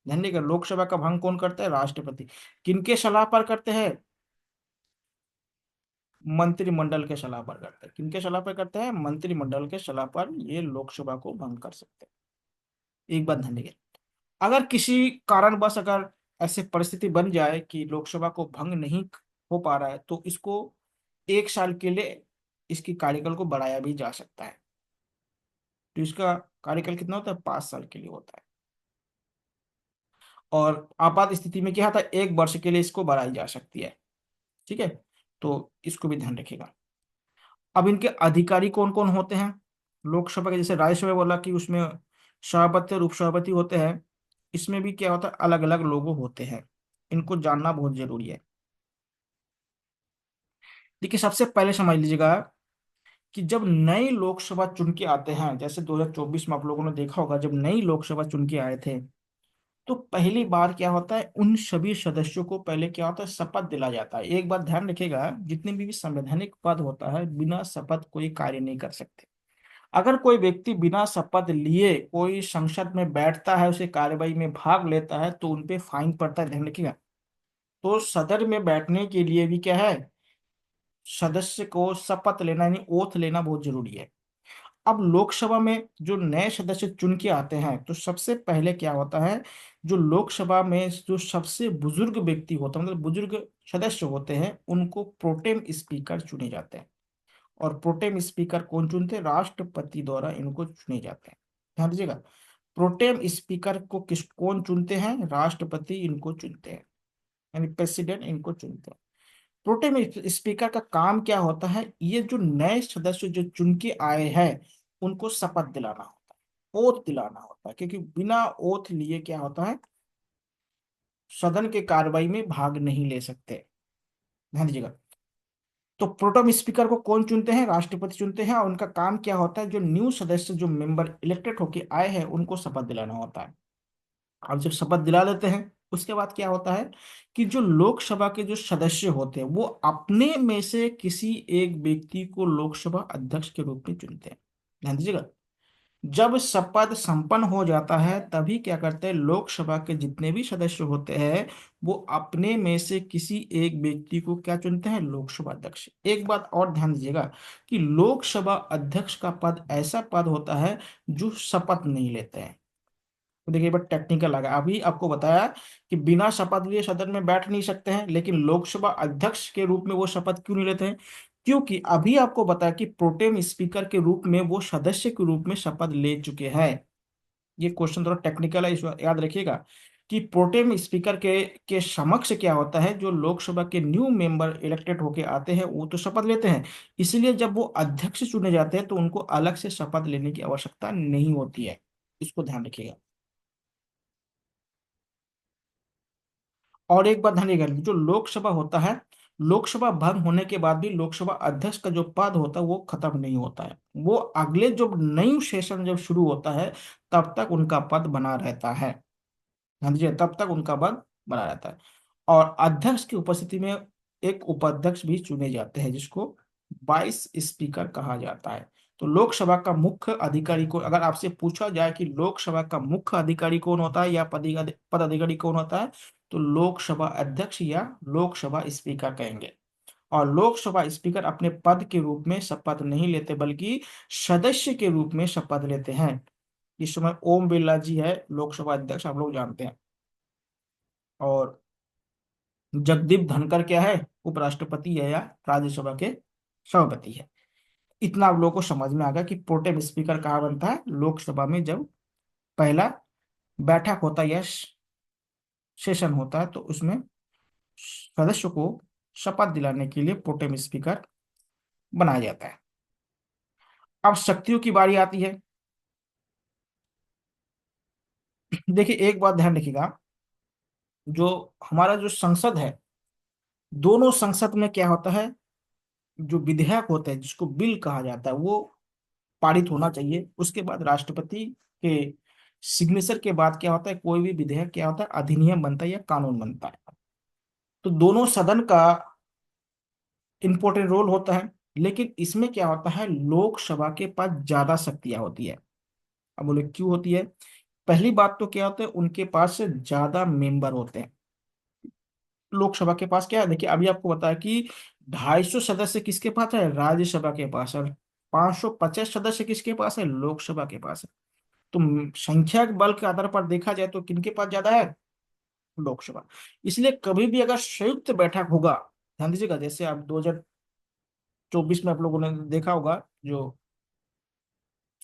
ध्यान देगा, लोकसभा का भंग कौन करता है, राष्ट्रपति। किनके सलाह पर करते हैं, मंत्रिमंडल के सलाह पर करते हैं। किनके सलाह पर करते हैं, मंत्रिमंडल के सलाह पर ये लोकसभा को भंग कर सकते हैं। एक बात ध्यान देंगे, अगर किसी कारणवश अगर ऐसी परिस्थिति बन जाए कि लोकसभा को भंग नहीं हो पा रहा है तो इसको 1 साल के लिए इसकी कार्यकाल को बढ़ाया भी जा सकता है। तो इसका कार्यकाल कितना होता है, 5 साल के लिए होता है। और आपात स्थिति में क्या होता है, 1 वर्ष के लिए इसको बढ़ाई जा सकती है। ठीक है, तो इसको भी ध्यान रखिएगा। अब इनके अधिकारी कौन कौन होते हैं लोकसभा के, जैसे राज्यसभा बोला कि उसमें सभापति और उपसभापति होते हैं। इसमें भी क्या होता है, अलग अलग लोग होते हैं। इनको जानना बहुत जरूरी है। देखिए सबसे पहले समझ लीजिएगा कि जब नई लोकसभा चुन के आते हैं, जैसे 2024 में आप लोगों ने देखा होगा जब नई लोकसभा चुन के आए थे, तो पहली बार क्या होता है, उन सभी सदस्यों को पहले क्या होता है, शपथ दिला जाता है। एक बात ध्यान रखिएगा, जितने भी संवैधानिक पद होता है बिना शपथ कोई कार्य नहीं कर सकते। अगर कोई व्यक्ति बिना शपथ लिए कोई संसद में बैठता है, उसे कार्यवाही में भाग लेता है तो उनपे फाइन पड़ता है, ध्यान रखिएगा। तो सदन में बैठने के लिए भी क्या है, सदस्य को शपथ लेना यानी ओथ लेना बहुत जरूरी है। अब लोकसभा में जो नए सदस्य चुन के आते हैं तो सबसे पहले क्या होता है, जो लोकसभा में जो सबसे बुजुर्ग व्यक्ति होता है, मतलब बुजुर्ग सदस्य होते हैं, उनको प्रोटेम स्पीकर चुने जाते हैं। और प्रोटेम स्पीकर कौन चुनते हैं, राष्ट्रपति द्वारा इनको चुने जाते हैं। ध्यान दीजिएगा, प्रोटेम स्पीकर को किस कौन चुनते हैं, राष्ट्रपति इनको चुनते हैं, यानी प्रेसिडेंट इनको चुनते हैं। प्रोटेम स्पीकर का काम क्या होता है, ये जो नए सदस्य जो चुन के आए हैं उनको शपथ दिलाना होता है, ओथ दिलाना होता है, क्योंकि बिना ओथ लिए क्या होता है, सदन के कार्रवाई में भाग नहीं ले सकते। ध्यान दीजिएगा। तो प्रोटेम स्पीकर को कौन चुनते हैं? राष्ट्रपति चुनते हैं, और उनका काम क्या होता है, जो न्यू सदस्य, जो मेंबर इलेक्टेड होके आए हैं, उनको शपथ दिलाना होता है। अब जब शपथ दिला देते हैं, उसके बाद क्या होता है कि जो लोकसभा के जो सदस्य होते हैं वो अपने में से किसी एक व्यक्ति को लोकसभा अध्यक्ष के रूप में चुनते हैं। ध्यान दीजिएगा। जब शपथ संपन्न हो जाता है तभी क्या करते हैं, लोकसभा के जितने भी सदस्य होते हैं वो अपने में से किसी एक व्यक्ति को क्या चुनते हैं, लोकसभा अध्यक्ष। एक बात और ध्यान दीजिएगा कि लोकसभा अध्यक्ष का पद ऐसा पद होता है जो शपथ नहीं लेते हैं। तो देखिए, बट टेक्निकल लगा, अभी आपको बताया कि बिना शपथ लिए सदन में बैठ नहीं सकते हैं, लेकिन लोकसभा अध्यक्ष के रूप में वो शपथ क्यों नहीं लेते हैं? क्योंकि अभी आपको बताया कि प्रोटेम स्पीकर के रूप में वो सदस्य के रूप में शपथ ले चुके हैं। ये क्वेश्चन थोड़ा टेक्निकल है, इस याद रखिएगा कि प्रोटेम स्पीकर के समक्ष क्या होता है, जो लोकसभा के न्यू मेंबर इलेक्टेड होके आते हैं वो तो शपथ लेते हैं, इसलिए जब वो अध्यक्ष चुने जाते हैं तो उनको अलग से शपथ लेने की आवश्यकता नहीं होती है। इसको ध्यान रखिएगा। और एक बात ध्यान रखिएगा, जो लोकसभा होता है, लोकसभा भंग होने के बाद भी लोकसभा अध्यक्ष का जो पद होता है वो खत्म नहीं होता है। वो अगले जब नई सेशन जब शुरू होता है तब तक उनका पद बना रहता है। हाँ जी, तब तक उनका पद बना रहता है। और अध्यक्ष की उपस्थिति में एक उपाध्यक्ष भी चुने जाते हैं, जिसको वाइस स्पीकर कहा जाता है। तो लोकसभा का मुख्य अधिकारी को, अगर आपसे पूछा जाए कि लोकसभा का मुख्य अधिकारी कौन होता है या पद अधिकारी कौन होता है, तो लोकसभा अध्यक्ष या लोकसभा स्पीकर कहेंगे। और लोकसभा स्पीकर अपने पद के रूप में शपथ नहीं लेते बल्कि सदस्य के रूप में शपथ लेते हैं। इस समय ओम बिरला जी है लोकसभा अध्यक्ष, आप लोग जानते हैं। और जगदीप धनखड़ क्या है, उपराष्ट्रपति है या राज्यसभा के सभापति है। इतना आप लोगों को समझ में आ गया कि प्रोटेम स्पीकर कहाँ बनता है, लोकसभा में जब पहला बैठक होता है या सेशन होता है तो उसमें सदस्य को शपथ दिलाने के लिए प्रोटेम स्पीकर बनाया जाता है। अब शक्तियों की बारी आती है। देखिए, एक बात ध्यान रखिएगा, जो हमारा जो संसद है, दोनों संसद में क्या होता है, जो विधेयक होते हैं जिसको बिल कहा जाता है वो पारित होना चाहिए। उसके बाद राष्ट्रपति के सिग्नेचर के बाद क्या होता है, कोई भी विधेयक क्या होता है, अधिनियम बनता है या कानून बनता है। तो दोनों सदन का इंपॉर्टेंट रोल होता है, लेकिन इसमें क्या होता है, लोकसभा के पास ज्यादा शक्तियां होती है। अब बोले क्यों होती है? पहली बात तो क्या होता है, उनके पास ज्यादा मेंबर होते हैं। लोकसभा के पास क्या है, देखिए अभी आपको बताया कि 250 सदस्य किसके पास है, राज्यसभा के पास, और 550 सदस्य किसके पास है, लोकसभा के पास है। तो संख्या के बल के आधार पर देखा जाए तो किनके पास ज्यादा है, लोकसभा। इसलिए कभी भी अगर संयुक्त बैठक होगा, ध्यान दीजिएगा, जैसे आप 2024 में आप लोगों ने देखा होगा जो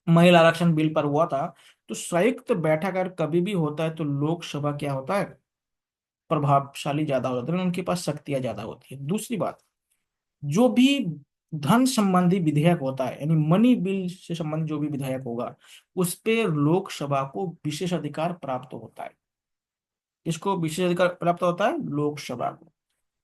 महिला आरक्षण बिल पर हुआ था, तो संयुक्त बैठक अगर कभी भी होता है तो लोकसभा क्या होता है, प्रभावशाली ज्यादा होता है, उनके पास शक्तियां ज्यादा होती है। दूसरी बात, जो भी धन संबंधी विधेयक होता है, यानी मनी बिल से संबंधित जो भी विधेयक होगा, उस पे लोकसभा को विशेष अधिकार प्राप्त होता है। इसको विशेष अधिकार प्राप्त होता है लोकसभा को।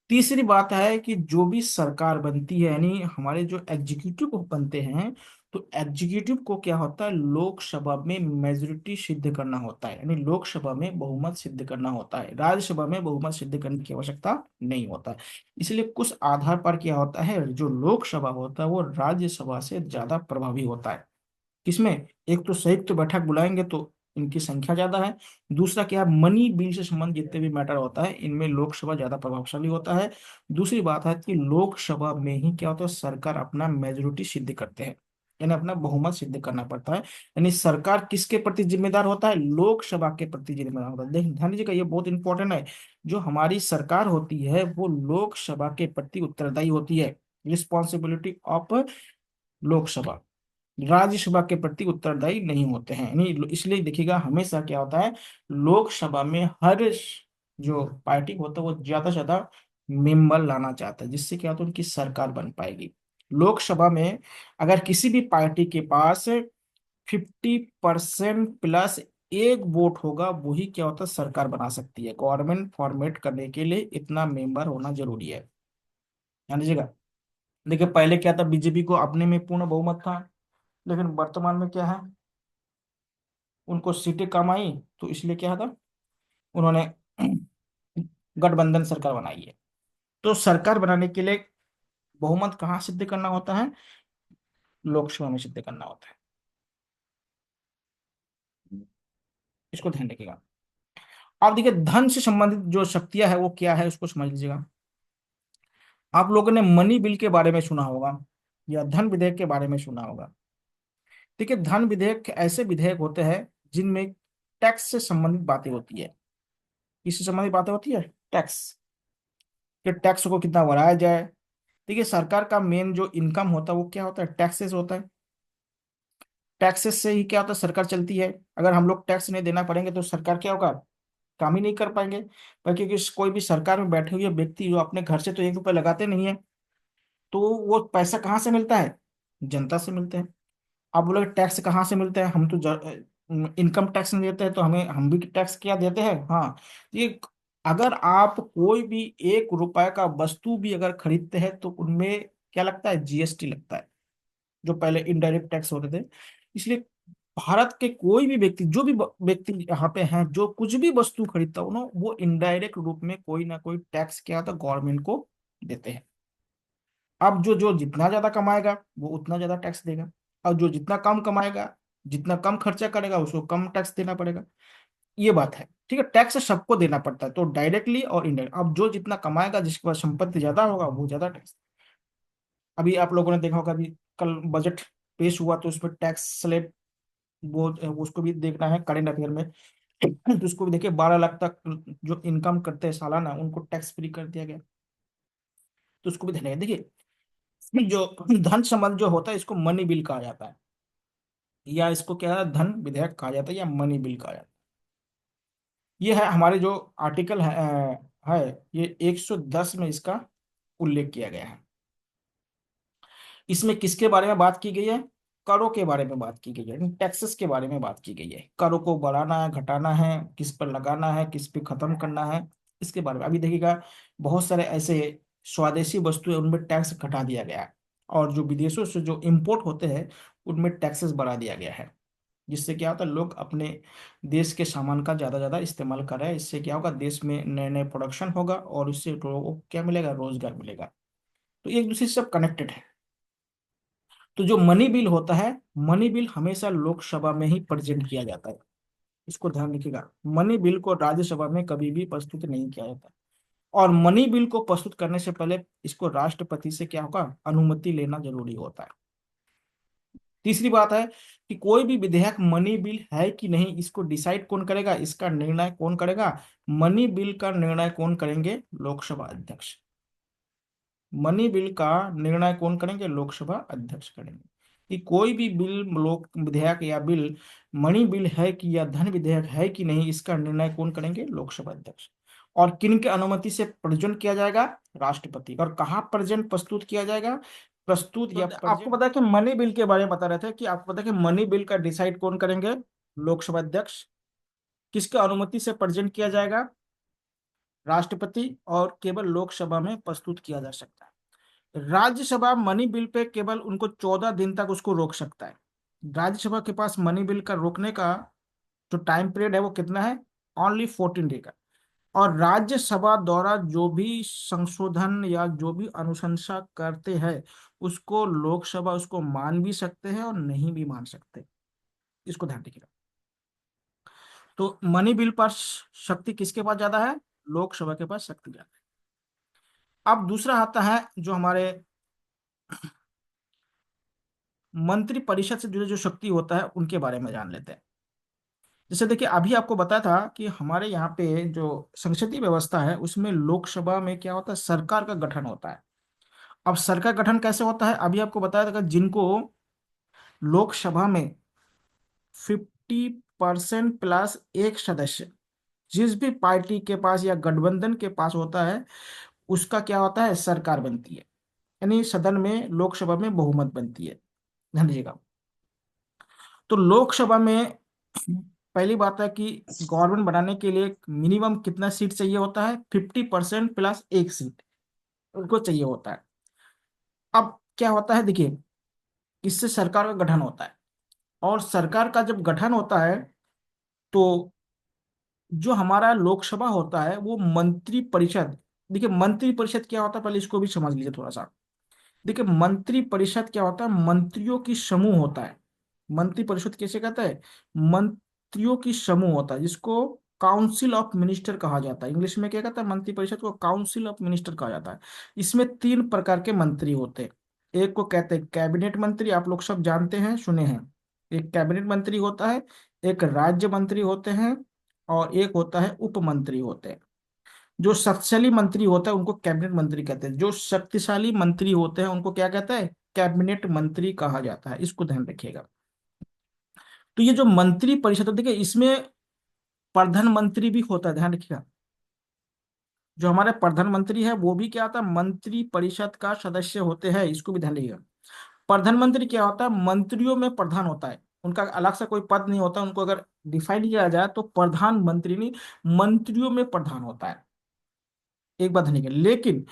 तीसरी बात है कि जो भी सरकार बनती है, यानी हमारे जो एग्जीक्यूटिव बनते हैं, तो एग्जीक्यूटिव को क्या होता है, लोकसभा में मेजोरिटी सिद्ध करना होता है, यानी लोकसभा में बहुमत सिद्ध करना होता है। राज्यसभा में बहुमत सिद्ध करने की आवश्यकता नहीं होता है। इसलिए कुछ आधार पर क्या होता है, जो लोकसभा होता है वो राज्यसभा से ज्यादा प्रभावी होता है। किसमें? एक तो संयुक्त तो बैठक बुलाएंगे तो इनकी संख्या ज्यादा है। दूसरा क्या है, मनी बिल से संबंधित जितने भी मैटर होता है इनमें लोकसभा ज्यादा प्रभावशाली होता है। दूसरी बात है कि लोकसभा में ही क्या होता है, सरकार अपना मेजोरिटी सिद्ध करते हैं, यानी अपना बहुमत सिद्ध करना पड़ता है। यानी सरकार किसके प्रति जिम्मेदार होता है, लोकसभा के प्रति जिम्मेदार होता है। देखिए ध्यान दीजिएगा, ये बहुत इंपॉर्टेंट है। जो हमारी सरकार होती है वो लोकसभा के प्रति उत्तरदायी होती है, रिस्पॉन्सिबिलिटी ऑफ लोकसभा। राज्यसभा के प्रति उत्तरदायी नहीं होते हैं। यानी इसलिए देखिएगा, हमेशा क्या होता है, लोकसभा में हर जो पार्टी होता है वो ज्यादा से ज्यादा मेंबर लाना चाहता है, जिससे क्या होता है, उनकी सरकार बन पाएगी। लोकसभा में अगर किसी भी पार्टी के पास 50% प्लस एक वोट होगा, वही क्या होता है सरकार बना सकती है। गवर्नमेंट फॉर्मेट करने के लिए इतना मेंबर होना जरूरी है, ध्यान दीजिएगा। देखिए पहले क्या था, बीजेपी को अपने में पूर्ण बहुमत था, लेकिन वर्तमान में क्या है, उनको सीटें कम आई, तो इसलिए क्या था, उन्होंने गठबंधन सरकार बनाई है। तो सरकार बनाने के लिए बहुमत कहाँ सिद्ध करना होता है, लोकसभा में सिद्ध करना होता है। इसको ध्यान रखिएगा। आप देखिए धन से संबंधित जो शक्तियां है वो क्या है, उसको समझ लीजिएगा। आप लोगों ने मनी बिल के बारे में सुना होगा या धन विधेयक के बारे में सुना होगा। देखिए धन विधेयक ऐसे विधेयक होते हैं जिनमें टैक्स से संबंधित बातें होती है। किससे संबंधित बातें होती है, टैक्स, कि टैक्स को कितना बढ़ाया जाए। देखिए सरकार का मेन जो इनकम होता है वो क्या होता है, टैक्सेस होता है। टैक्सेस से ही क्या होता है, सरकार चलती है। अगर हम लोग टैक्स नहीं देना पड़ेंगे तो सरकार क्या होगा, काम ही नहीं कर पाएंगे। पर क्योंकि कोई भी सरकार में बैठे हुए व्यक्ति जो अपने घर से तो 1 रुपये लगाते नहीं है, तो वो पैसा कहाँ से मिलता है, जनता से मिलता है। आप बोलोगे टैक्स कहाँ से मिलता है, हम तो इनकम टैक्स नहीं देते हैं, तो हमें हम भी टैक्स क्या देते हैं, हाँ। ये अगर आप कोई भी 1 रुपए का वस्तु भी अगर खरीदते हैं तो उनमें क्या लगता है, जीएसटी लगता है, जो पहले इनडायरेक्ट टैक्स होते थे। इसलिए भारत के कोई भी व्यक्ति, जो भी व्यक्ति यहाँ पे हैं, जो कुछ भी वस्तु खरीदता हो ना, वो इनडायरेक्ट रूप में कोई ना कोई टैक्स क्या होता है, गवर्नमेंट को देते हैं। अब जो जो जितना ज्यादा कमाएगा वो उतना ज्यादा टैक्स देगा, और जो जितना कम कमाएगा, जितना कम खर्चा करेगा, उसको कम टैक्स देना पड़ेगा। ये बात है, ठीक है। टैक्स सबको देना पड़ता है, तो डायरेक्टली और इनडायरेक्ट। अब जो जितना कमाएगा, जिसके पास संपत्ति ज्यादा होगा, वो ज्यादा टैक्स। अभी आप लोगों ने देखा होगा, अभी कल बजट पेश हुआ तो उसमें टैक्स स्लैब, वो उसको भी देखना है करेंट अफेयर में। तो उसको भी देखिए, 12 लाख तक जो इनकम करते हैं सालाना, उनको टैक्स फ्री कर दिया गया। तो उसको भी ध्यान रखिए। देखिए जो धन संबंध जो होता है, इसको मनी बिल कहा जाता है, या इसको क्या है, धन विधेयक कहा जाता है, या मनी बिल कहा जाता है। ये है हमारे जो आर्टिकल है, ये 110 में इसका उल्लेख किया गया है। इसमें किसके बारे में बात की गई है, करों के बारे में बात की गई है, टैक्सेस के बारे में बात की गई है। करों को बढ़ाना है, घटाना है, किस पर लगाना है, किस पे खत्म करना है, इसके बारे में अभी देखिएगा। बहुत सारे ऐसे स्वदेशी वस्तुएं, उनमें टैक्स घटा दिया गया है, और जो विदेशों से जो इम्पोर्ट होते हैं उनमें टैक्सेस बढ़ा दिया गया है। जिससे क्या होता है, लोग अपने देश के सामान का ज्यादा ज्यादा इस्तेमाल कर रहे हैं। इससे क्या होगा, देश में नए नए प्रोडक्शन होगा, और इससे लोगों को क्या मिलेगा, रोजगार मिलेगा। तो एक दूसरे से सब कनेक्टेड है। तो जो मनी बिल होता है, मनी बिल हमेशा लोकसभा में ही प्रेजेंट किया जाता है। इसको ध्यान रखिएगा, मनी बिल को राज्यसभा में कभी भी प्रस्तुत नहीं किया जाता। और मनी बिल को प्रस्तुत करने से पहले इसको राष्ट्रपति से क्या होगा, अनुमति लेना जरूरी होता है। तीसरी बात है कि कोई भी विधेयक मनी बिल है कि नहीं, इसको डिसाइड कौन करेगा, इसका निर्णय कौन करेगा, मनी बिल का निर्णय कौन करेंगे, लोकसभा अध्यक्ष। मनी बिल का निर्णय कौन करेंगे, लोकसभा अध्यक्ष करेंगे। कि कोई भी बिल, लोक विधेयक या बिल मनी बिल है कि या धन विधेयक है कि नहीं, इसका निर्णय कौन करेंगे, लोकसभा अध्यक्ष। और किन के अनुमति से प्रेजेंट किया जाएगा, राष्ट्रपति। और कहाँ प्रेजेंट प्रस्तुत किया जाएगा, प्रस्तुत या आपको पता है कि मनी बिल के बारे में बता रहे थे, कि आपको पता है कि मनी बिल का डिसाइड कौन करेंगे, लोकसभा अध्यक्ष। किसके अनुमति से प्रेजेंट किया जाएगा, राष्ट्रपति। और केवल लोकसभा में प्रस्तुत किया जा सकता है। राज्यसभा मनी बिल पे केवल उनको 14 दिन तक उसको रोक सकता है। राज्यसभा के पास मनी बिल का रोकने का जो टाइम पीरियड है वो कितना है, ओनली 14 डे का। और राज्यसभा द्वारा जो भी संशोधन या जो भी अनुशंसा करते हैं, उसको लोकसभा उसको मान भी सकते हैं और नहीं भी मान सकते। इसको ध्यान रखिएगा। तो मनी बिल पर शक्ति किसके पास ज्यादा है, लोकसभा के पास शक्ति ज्यादा है। अब दूसरा आता है जो हमारे मंत्री परिषद से जुड़े जो शक्ति होता है, उनके बारे में जान लेते हैं। जैसे देखिए अभी आपको बताया था कि हमारे यहाँ पे जो संसदीय व्यवस्था है, उसमें लोकसभा में क्या होता है, सरकार का गठन होता है। अब सरकार गठन कैसे होता है, अभी आपको बताया था कि जिनको लोकसभा में 50% प्लस एक सदस्य, जिस भी पार्टी के पास या गठबंधन के पास होता है, उसका क्या होता है, सरकार बनती है। यानी सदन में, लोकसभा में बहुमत बनती है, ध्यान दीजिएगा। तो लोकसभा में पहली बात है कि गवर्नमेंट बनाने के लिए मिनिमम कितना सीट चाहिए होता है, 50% प्लस एक सीट उनको चाहिए होता है। अब क्या होता है देखिए, इससे सरकार का गठन होता है, और सरकार का जब गठन होता है तो जो हमारा लोकसभा होता है वो मंत्री परिषद, देखिए मंत्री परिषद क्या होता है पहले इसको भी समझ लीजिए थोड़ा सा। देखिए मंत्री परिषद क्या होता है, मंत्रियों की समूह होता है। मंत्री परिषद कैसे कहता है, मंत्रियों की समूह होता है, जिसको काउंसिल ऑफ मिनिस्टर कहा जाता है। इंग्लिश में क्या कहता है, मंत्री परिषद को काउंसिल ऑफ मिनिस्टर कहा जाता है। इसमें तीन प्रकार के मंत्री होते हैं। एक को कहते हैं कैबिनेट मंत्री, आप लोग सब जानते हैं, सुने हैं। एक कैबिनेट मंत्री होता है, एक राज्य मंत्री होते हैं, और एक होता है उप मंत्री होते हैं। जो शक्तिशाली मंत्री होता है उनको कैबिनेट मंत्री कहते हैं, जो शक्तिशाली मंत्री होते हैं उनको क्या कहता है, कैबिनेट मंत्री कहा जाता है। इसको ध्यान रखिएगा। तो ये जो मंत्री परिषद है, देखिए इसमें प्रधानमंत्री भी होता है, ध्यान रखिएगा। जो हमारे प्रधानमंत्री है वो भी क्या होता है, मंत्री परिषद का सदस्य होते हैं, इसको भी ध्यान रखिएगा। प्रधानमंत्री क्या होता है, मंत्रियों में प्रधान होता है, उनका अलग से कोई पद नहीं होता। उनको अगर डिफाइन किया जाए तो प्रधानमंत्री नहीं, मंत्रियों में प्रधान होता है। एक बात नहीं है, लेकिन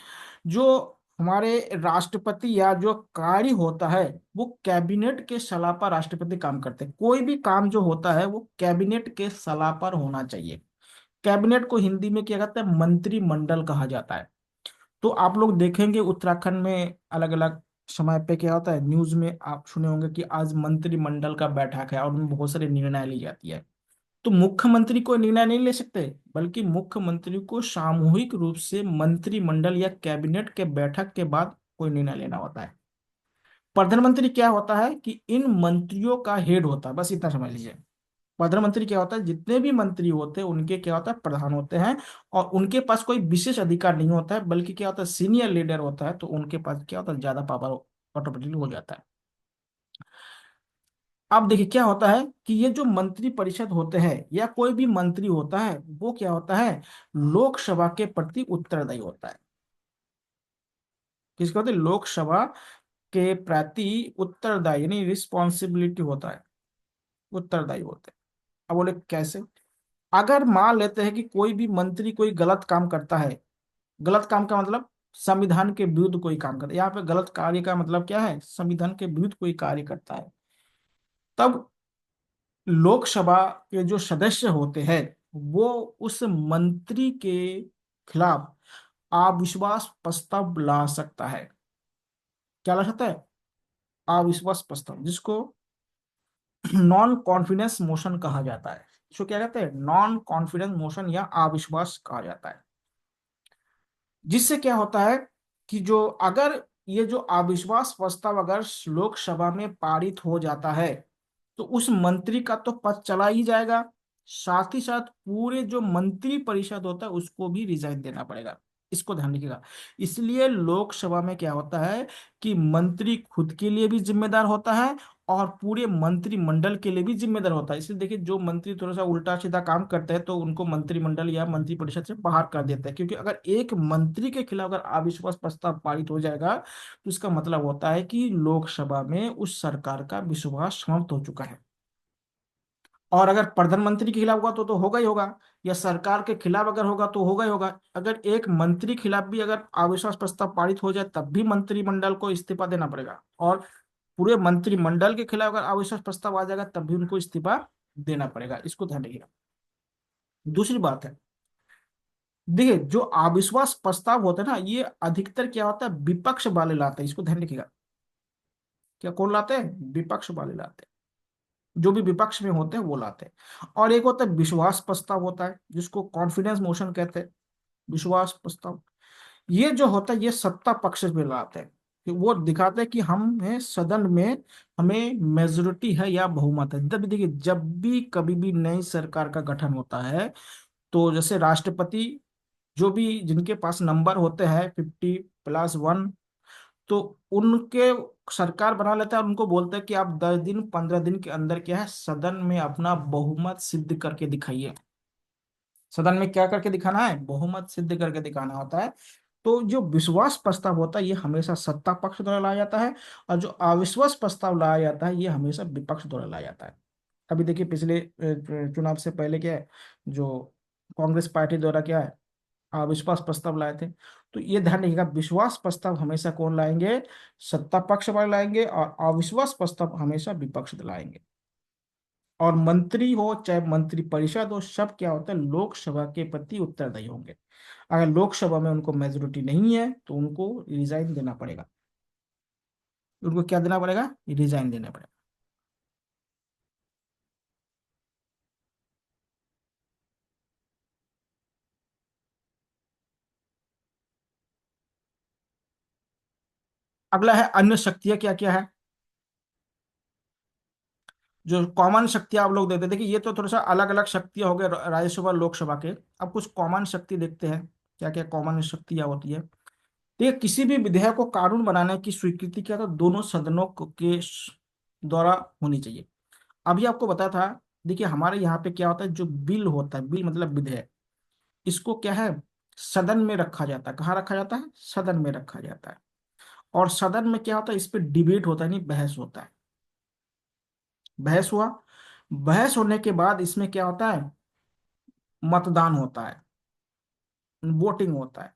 जो हमारे राष्ट्रपति या जो कार्य होता है वो कैबिनेट के सलाह पर राष्ट्रपति काम करते हैं। कोई भी काम जो होता है वो कैबिनेट के सलाह पर होना चाहिए। कैबिनेट को हिंदी में क्या कहते हैं, मंत्रिमंडल कहा जाता है। तो आप लोग देखेंगे उत्तराखंड में अलग अलग समय पे क्या होता है, न्यूज में आप सुने होंगे कि आज मंत्रिमंडल का बैठक है और उनमें बहुत सारे निर्णय ली जाती है। तो मुख्यमंत्री कोई निर्णय नहीं ले सकते, बल्कि मुख्यमंत्री को सामूहिक रूप से मंत्रिमंडल या कैबिनेट के बैठक के बाद कोई निर्णय लेना होता है। प्रधानमंत्री क्या होता है कि इन मंत्रियों का हेड होता है, बस इतना समझ लीजिए। प्रधानमंत्री क्या होता है, जितने भी मंत्री होते हैं उनके क्या होता है, प्रधान होते हैं। और उनके पास कोई विशेष अधिकार नहीं होता है, बल्कि क्या होता है, सीनियर लीडर होता है, तो उनके पास क्या होता है, ज्यादा पावर ऑटोमेटिकली हो जाता है। अब देखिए क्या होता है कि ये जो मंत्री परिषद होते हैं या कोई भी मंत्री होता है वो क्या होता है, लोकसभा के प्रति उत्तरदायी होता है। किसके होते हैं, लोकसभा के प्रति उत्तरदायी, यानी रिस्पॉन्सिबिलिटी होता है, उत्तरदायी होते हैं। अब बोले कैसे, अगर मान लेते हैं कि कोई भी मंत्री कोई गलत काम करता है, गलत काम का मतलब संविधान के विरुद्ध कोई काम करता है, यहाँ पे गलत कार्य का मतलब क्या है, संविधान के विरुद्ध कोई कार्य करता है, तब लोकसभा के जो सदस्य होते हैं वो उस मंत्री के खिलाफ अविश्वास प्रस्ताव ला सकता है। क्या ला सकता है, अविश्वास प्रस्ताव, जिसको नॉन कॉन्फिडेंस मोशन कहा जाता है। इसको क्या कहते हैं, नॉन कॉन्फिडेंस मोशन या अविश्वास कहा जाता है। जिससे क्या होता है कि जो अगर ये जो अविश्वास प्रस्ताव अगर लोकसभा में पारित हो जाता है तो उस मंत्री का तो पद चला ही जाएगा, साथ ही साथ पूरे जो मंत्री परिषद होता है उसको भी रिजाइन देना पड़ेगा। इसको ध्यान रखिएगा। इसलिए लोकसभा में क्या होता है कि मंत्री खुद के लिए भी जिम्मेदार होता है और पूरे मंत्रिमंडल के लिए भी जिम्मेदार होता है। इसलिए देखिए जो मंत्री थोड़ा सा उल्टा सीधा काम करते हैं तो उनको मंत्रिमंडल या मंत्री परिषद से बाहर कर देते हैं, क्योंकि अगर एक मंत्री के खिलाफ अगर अविश्वास प्रस्ताव पारित हो जाएगा तो इसका मतलब होता है कि लोकसभा में उस सरकार का विश्वास समाप्त हो चुका है। और अगर प्रधानमंत्री के खिलाफ होगा तो होगा ही होगा, या सरकार के खिलाफ अगर होगा तो होगा ही होगा। अगर एक मंत्री खिलाफ भी अगर अविश्वास प्रस्ताव पारित हो जाए तब भी मंत्रिमंडल को इस्तीफा देना पड़ेगा, और पूरे मंत्रिमंडल के खिलाफ अगर अविश्वास प्रस्ताव आ जाएगा तब भी उनको इस्तीफा देना पड़ेगा। इसको ध्यान रखिएगा। दूसरी बात है, देखिए जो अविश्वास प्रस्ताव होता है ना, ये अधिकतर क्या होता है, विपक्ष वाले लाते हैं। इसको ध्यान रखिएगा। क्या कौन लाते हैं, विपक्ष वाले लाते हैं, जो भी विपक्ष में होते हैं वो लाते हैं। और एक होता है विश्वास प्रस्ताव होता है, जिसको कॉन्फिडेंस मोशन कहते हैं। विश्वास प्रस्ताव ये जो होता है ये सत्ता पक्ष में लाते हैं, कि वो दिखाते हैं कि हम हैं सदन में, हमें मेजोरिटी है या बहुमत है। जब देखिए जब भी कभी भी नई सरकार का गठन होता है तो जैसे राष्ट्रपति, जो भी जिनके पास नंबर होते हैं 50+1, तो उनके सरकार बना लेता है और उनको बोलते हैं कि आप 10 दिन 15 दिन के अंदर क्या है, सदन में अपना बहुमत सिद्ध करके दिखाइए। सदन में क्या करके दिखाना है, बहुमत सिद्ध करके दिखाना होता है। तो जो विश्वास प्रस्ताव होता है ये हमेशा सत्ता पक्ष द्वारा लाया जाता है, और जो अविश्वास प्रस्ताव लाया जाता है ये हमेशा विपक्ष द्वारा लाया जाता है। अभी देखिए पिछले चुनाव से पहले क्या है, जो कांग्रेस पार्टी द्वारा क्या है, अविश्वास प्रस्ताव लाए थे। तो ये ध्यान रखिएगा, विश्वास प्रस्ताव हमेशा कौन लाएंगे, सत्ता पक्ष वाले लाएंगे, और अविश्वास प्रस्ताव हमेशा विपक्ष लाएंगे। और मंत्री हो चाहे मंत्री परिषद हो, सब क्या होता है, लोकसभा के प्रति उत्तरदायी होंगे। अगर लोकसभा में उनको मेजोरिटी नहीं है तो उनको रिजाइन देना पड़ेगा। उनको क्या देना पड़ेगा, रिजाइन देना पड़ेगा। अगला है अन्य शक्तियां क्या क्या है। जो कॉमन शक्तियां आप लोग देते हैं, देखिए ये तो थोड़ा सा अलग अलग शक्तियां हो गए राज्यसभा लोकसभा के। अब कुछ कॉमन शक्ति देखते हैं, क्या क्या कॉमन शक्तियां होती है। देखिए किसी भी विधेयक को कानून बनाने की स्वीकृति क्या, तो दोनों सदनों के द्वारा होनी चाहिए। अभी आपको बताया था, देखिए हमारे यहाँ पे क्या होता है, जो बिल होता है, बिल मतलब विधेयक, इसको क्या है, सदन में रखा जाता है। कहाँ रखा जाता है, सदन में रखा जाता है। और सदन में क्या होता है, इस पे डिबेट होता है, नहीं बहस होता है। बहस हुआ, बहस होने के बाद इसमें क्या होता है, मतदान होता है, वोटिंग होता है।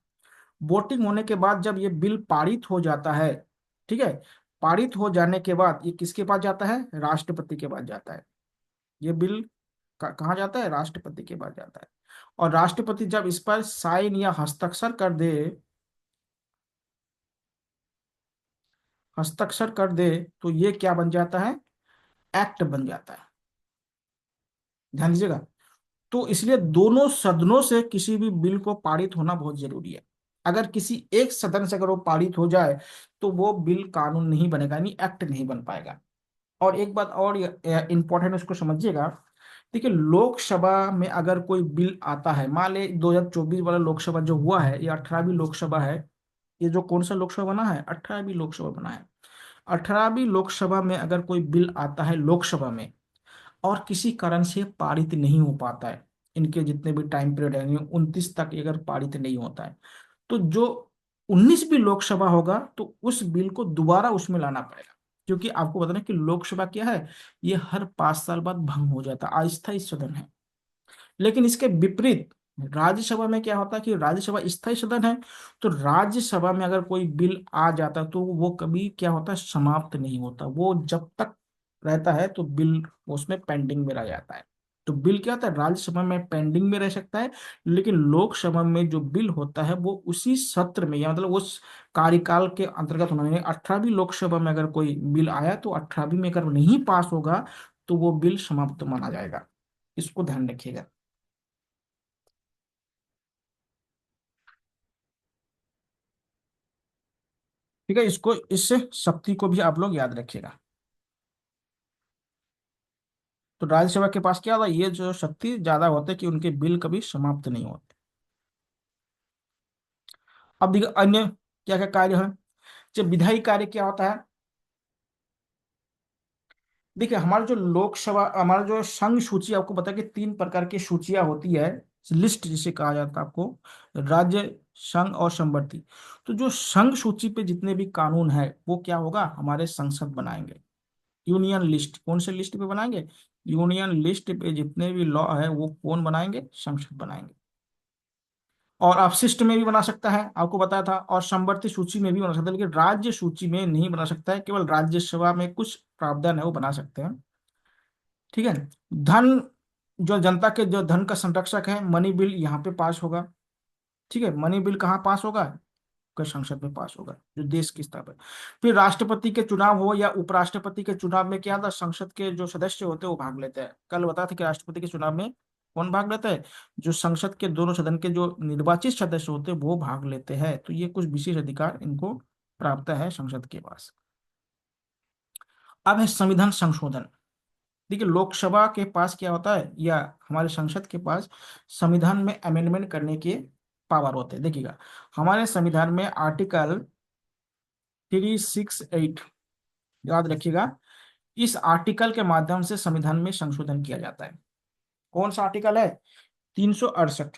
वोटिंग होने के बाद जब ये बिल पारित हो जाता है, ठीक है, पारित हो जाने के बाद ये किसके पास जाता है, राष्ट्रपति के पास जाता है। ये बिल कहाँ जाता है, राष्ट्रपति के पास जाता है। और राष्ट्रपति जब इस पर साइन या हस्ताक्षर कर दे, हस्ताक्षर कर दे, तो ये क्या बन जाता है, एक्ट बन जाता है। ध्यान दीजिएगा। तो इसलिए दोनों सदनों से किसी भी बिल को पारित होना बहुत जरूरी है। अगर किसी एक सदन से अगर वो पारित हो जाए तो वो बिल कानून नहीं बनेगा, यानी एक्ट नहीं बन पाएगा। और एक बात और इंपॉर्टेंट, उसको समझिएगा। देखिए लोकसभा में अगर कोई बिल आता है, मान ले 2024 वाला लोकसभा जो हुआ है, ये 18वीं लोकसभा है। ये जो कौन सा लोकसभा बना है, 18वीं लोकसभा बना है। 18वीं लोकसभा में अगर कोई बिल आता है लोकसभा में, और किसी कारण से पारित नहीं हो पाता है, इनके जितने भी टाइम पीरियड है 29 तक अगर पारित नहीं होता है, तो जो 19वीं लोकसभा होगा तो उस बिल को दोबारा उसमें लाना पड़ेगा। क्योंकि आपको बताना कि लोकसभा क्या है, ये हर 5 साल बाद भंग हो जाता है, अस्थायी सदन है। लेकिन इसके विपरीत राज्यसभा में क्या होता है कि राज्यसभा स्थायी सदन है। तो राज्यसभा में अगर कोई बिल आ जाता है तो वो कभी क्या होता है, समाप्त नहीं होता। वो जब तक रहता है तो बिल उसमें पेंडिंग में रह जाता है। तो बिल क्या होता है, राज्यसभा में पेंडिंग में रह सकता है, लेकिन लोकसभा में जो बिल होता है वो उसी सत्र में, या मतलब उस कार्यकाल के अंतर्गत होना है। 18वीं लोकसभा में अगर कोई बिल आया तो 18वीं में अगर नहीं पास होगा तो वो बिल समाप्त माना जाएगा। इसको ध्यान रखिएगा। ठीक है, इसको इस शक्ति को भी आप लोग याद रखिएगा। तो राज्यसभा के पास क्या होता है, ये जो शक्ति ज्यादा होता है कि उनके बिल कभी समाप्त नहीं होते। अब देखिए अन्य क्या क्या कार्य है। जब विधायी कार्य क्या होता है, देखिए हमारा जो लोकसभा, हमारा जो संघ सूची, आपको पता है कि 3 प्रकार की सूचियां होती है, लिस्ट जिसे कहा जाता है आपको, राज्य, संघ और संवर्ती। तो जो संघ सूची पे जितने भी कानून है वो क्या होगा, हमारे संसद बनाएंगे। यूनियन लिस्ट, कौन से लिस्ट पे बनाएंगे, यूनियन लिस्ट पे जितने भी लॉ है वो कौन बनाएंगे, संसद बनाएंगे। और अपशिष्ट में भी बना सकता है, आपको बताया था, और संवर्ती सूची में भी बना सकता है, लेकिन राज्य सूची में नहीं बना सकता है। केवल राज्यसभा में कुछ प्रावधान है वो बना सकते हैं। ठीक है। धन, जो जनता के जो धन का संरक्षक है, मनी बिल यहाँ पे पास होगा। ठीक है, मनी बिल कहाँ पास होगा, का संसद में पास होगा, जो देश की स्तर पर। फिर राष्ट्रपति के चुनाव हो या उपराष्ट्रपति के चुनाव में क्या था, संसद के जो सदस्य होते हैं वो भाग लेते हैं। कल बताया था कि राष्ट्रपति के चुनाव में कौन भाग लेता है, जो संसद के दोनों सदन के जो निर्वाचित सदस्य होते हैं वो भाग लेते हैं। तो ये कुछ विशेष अधिकार इनको प्राप्त है संसद के पास। अब है संविधान संशोधन। देखिए लोकसभा के पास क्या होता है, या हमारे संसद के पास संविधान में अमेंडमेंट करने के पावर होते हैं। देखिएगा हमारे संविधान में आर्टिकल 368, याद रखिएगा, इस आर्टिकल के माध्यम से संविधान में संशोधन किया जाता है। कौन सा आर्टिकल है, 368।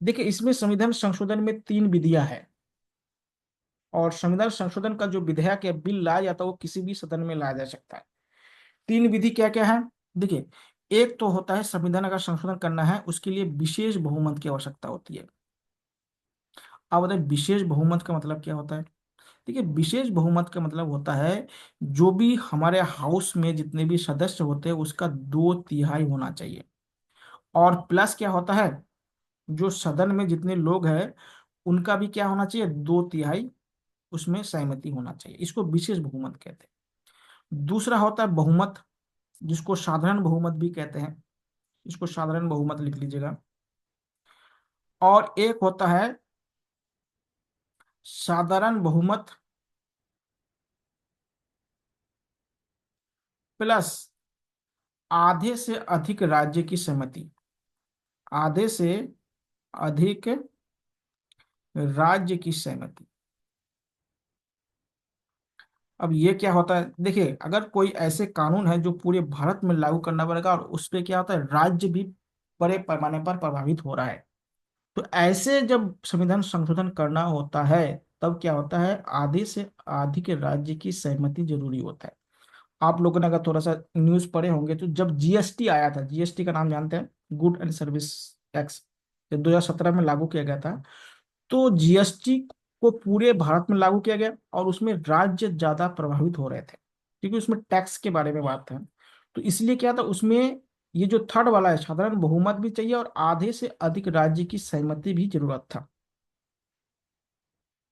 देखिए इसमें संविधान संशोधन में 3 विधियां हैं। और संविधान संशोधन का जो विधेयक या बिल लाया जाता है वो किसी भी सदन में लाया जा सकता है। तीन विधि क्या क्या है? देखिए, एक तो होता है संविधान अगर संशोधन करना है उसके लिए विशेष बहुमत की आवश्यकता होती है। अब बताइए विशेष बहुमत का मतलब क्या होता है? देखिए, विशेष बहुमत का मतलब होता है जो भी हमारे हाउस में जितने भी सदस्य होते हैं उसका 2/3 होना चाहिए। और प्लस क्या होता है, जो सदन में जितने लोग हैं उनका भी क्या होना चाहिए, 2/3 उसमें सहमति होना चाहिए। इसको विशेष बहुमत कहते हैं। दूसरा होता है बहुमत, जिसको साधारण बहुमत भी कहते हैं। इसको साधारण बहुमत लिख लीजिएगा। और एक होता है साधारण बहुमत प्लस आधे से अधिक राज्य की सहमति। आधे से अधिक राज्य की सहमति। अब ये क्या होता है, देखिए अगर कोई ऐसे कानून है जो पूरे भारत में लागू करना पड़ेगा और उस पे क्या होता है राज्य भी बड़े पैमाने पर प्रभावित हो रहा है, तो ऐसे जब संविधान संशोधन करना होता है तब क्या होता है आधे से अधिक राज्य की सहमति जरूरी होता है। आप लोगों ने अगर थोड़ा सा न्यूज पढ़े होंगे तो जब जीएसटी आया था, जीएसटी का नाम जानते हैं, गुड एंड सर्विस टैक्स, जब 2017 में लागू किया गया था, तो जीएसटी को पूरे भारत में लागू किया गया और उसमें राज्य ज्यादा प्रभावित हो रहे थे क्योंकि उसमें टैक्स के बारे में बात है। तो इसलिए क्या था उसमें, ये जो थर्ड वाला है साधारण बहुमत भी चाहिए और आधे से अधिक राज्य की सहमति भी जरूरत था,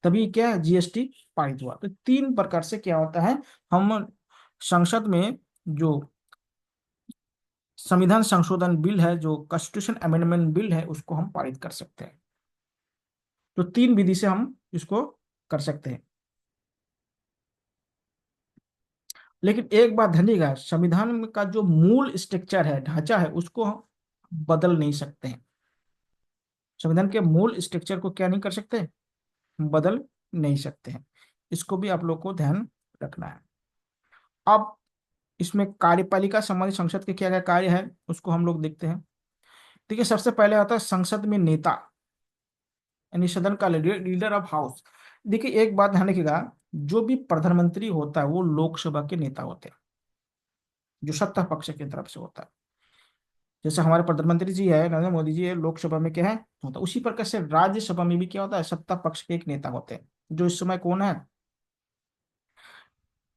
तभी क्या है जीएसटी पारित हुआ। तो तीन प्रकार से क्या होता है, हम संसद में जो संविधान संशोधन बिल है, जो कॉन्स्टिट्यूशन अमेंडमेंट बिल है, उसको हम पारित कर सकते हैं। तो तीन विधि से हम इसको कर सकते हैं। लेकिन एक बात ध्यान दीजिएगा, संविधान का जो मूल स्ट्रक्चर है, ढांचा है, उसको हम बदल नहीं सकते हैं। संविधान के मूल स्ट्रक्चर को क्या नहीं कर सकते, बदल नहीं सकते हैं। इसको भी आप लोग को ध्यान रखना है। अब इसमें कार्यपालिका संबंधी संसद के क्या क्या कार्य है उसको हम लोग देखते हैं। देखिए, सबसे पहले आता है संसद में नेता, यानी सदन का लीडर, लीडर ऑफ हाउस। देखिए एक बात ध्यान रखिएगा, जो भी प्रधानमंत्री होता है वो लोकसभा के नेता होते हैं, जो सत्ता पक्ष की तरफ से होता है। जैसे हमारे प्रधानमंत्री जी है नरेंद्र मोदी जी है, लोकसभा में क्या है होता है, उसी प्रकार से राज्यसभा में भी क्या होता है, सत्ता पक्ष के एक नेता होते हैं, जो इस समय कौन है,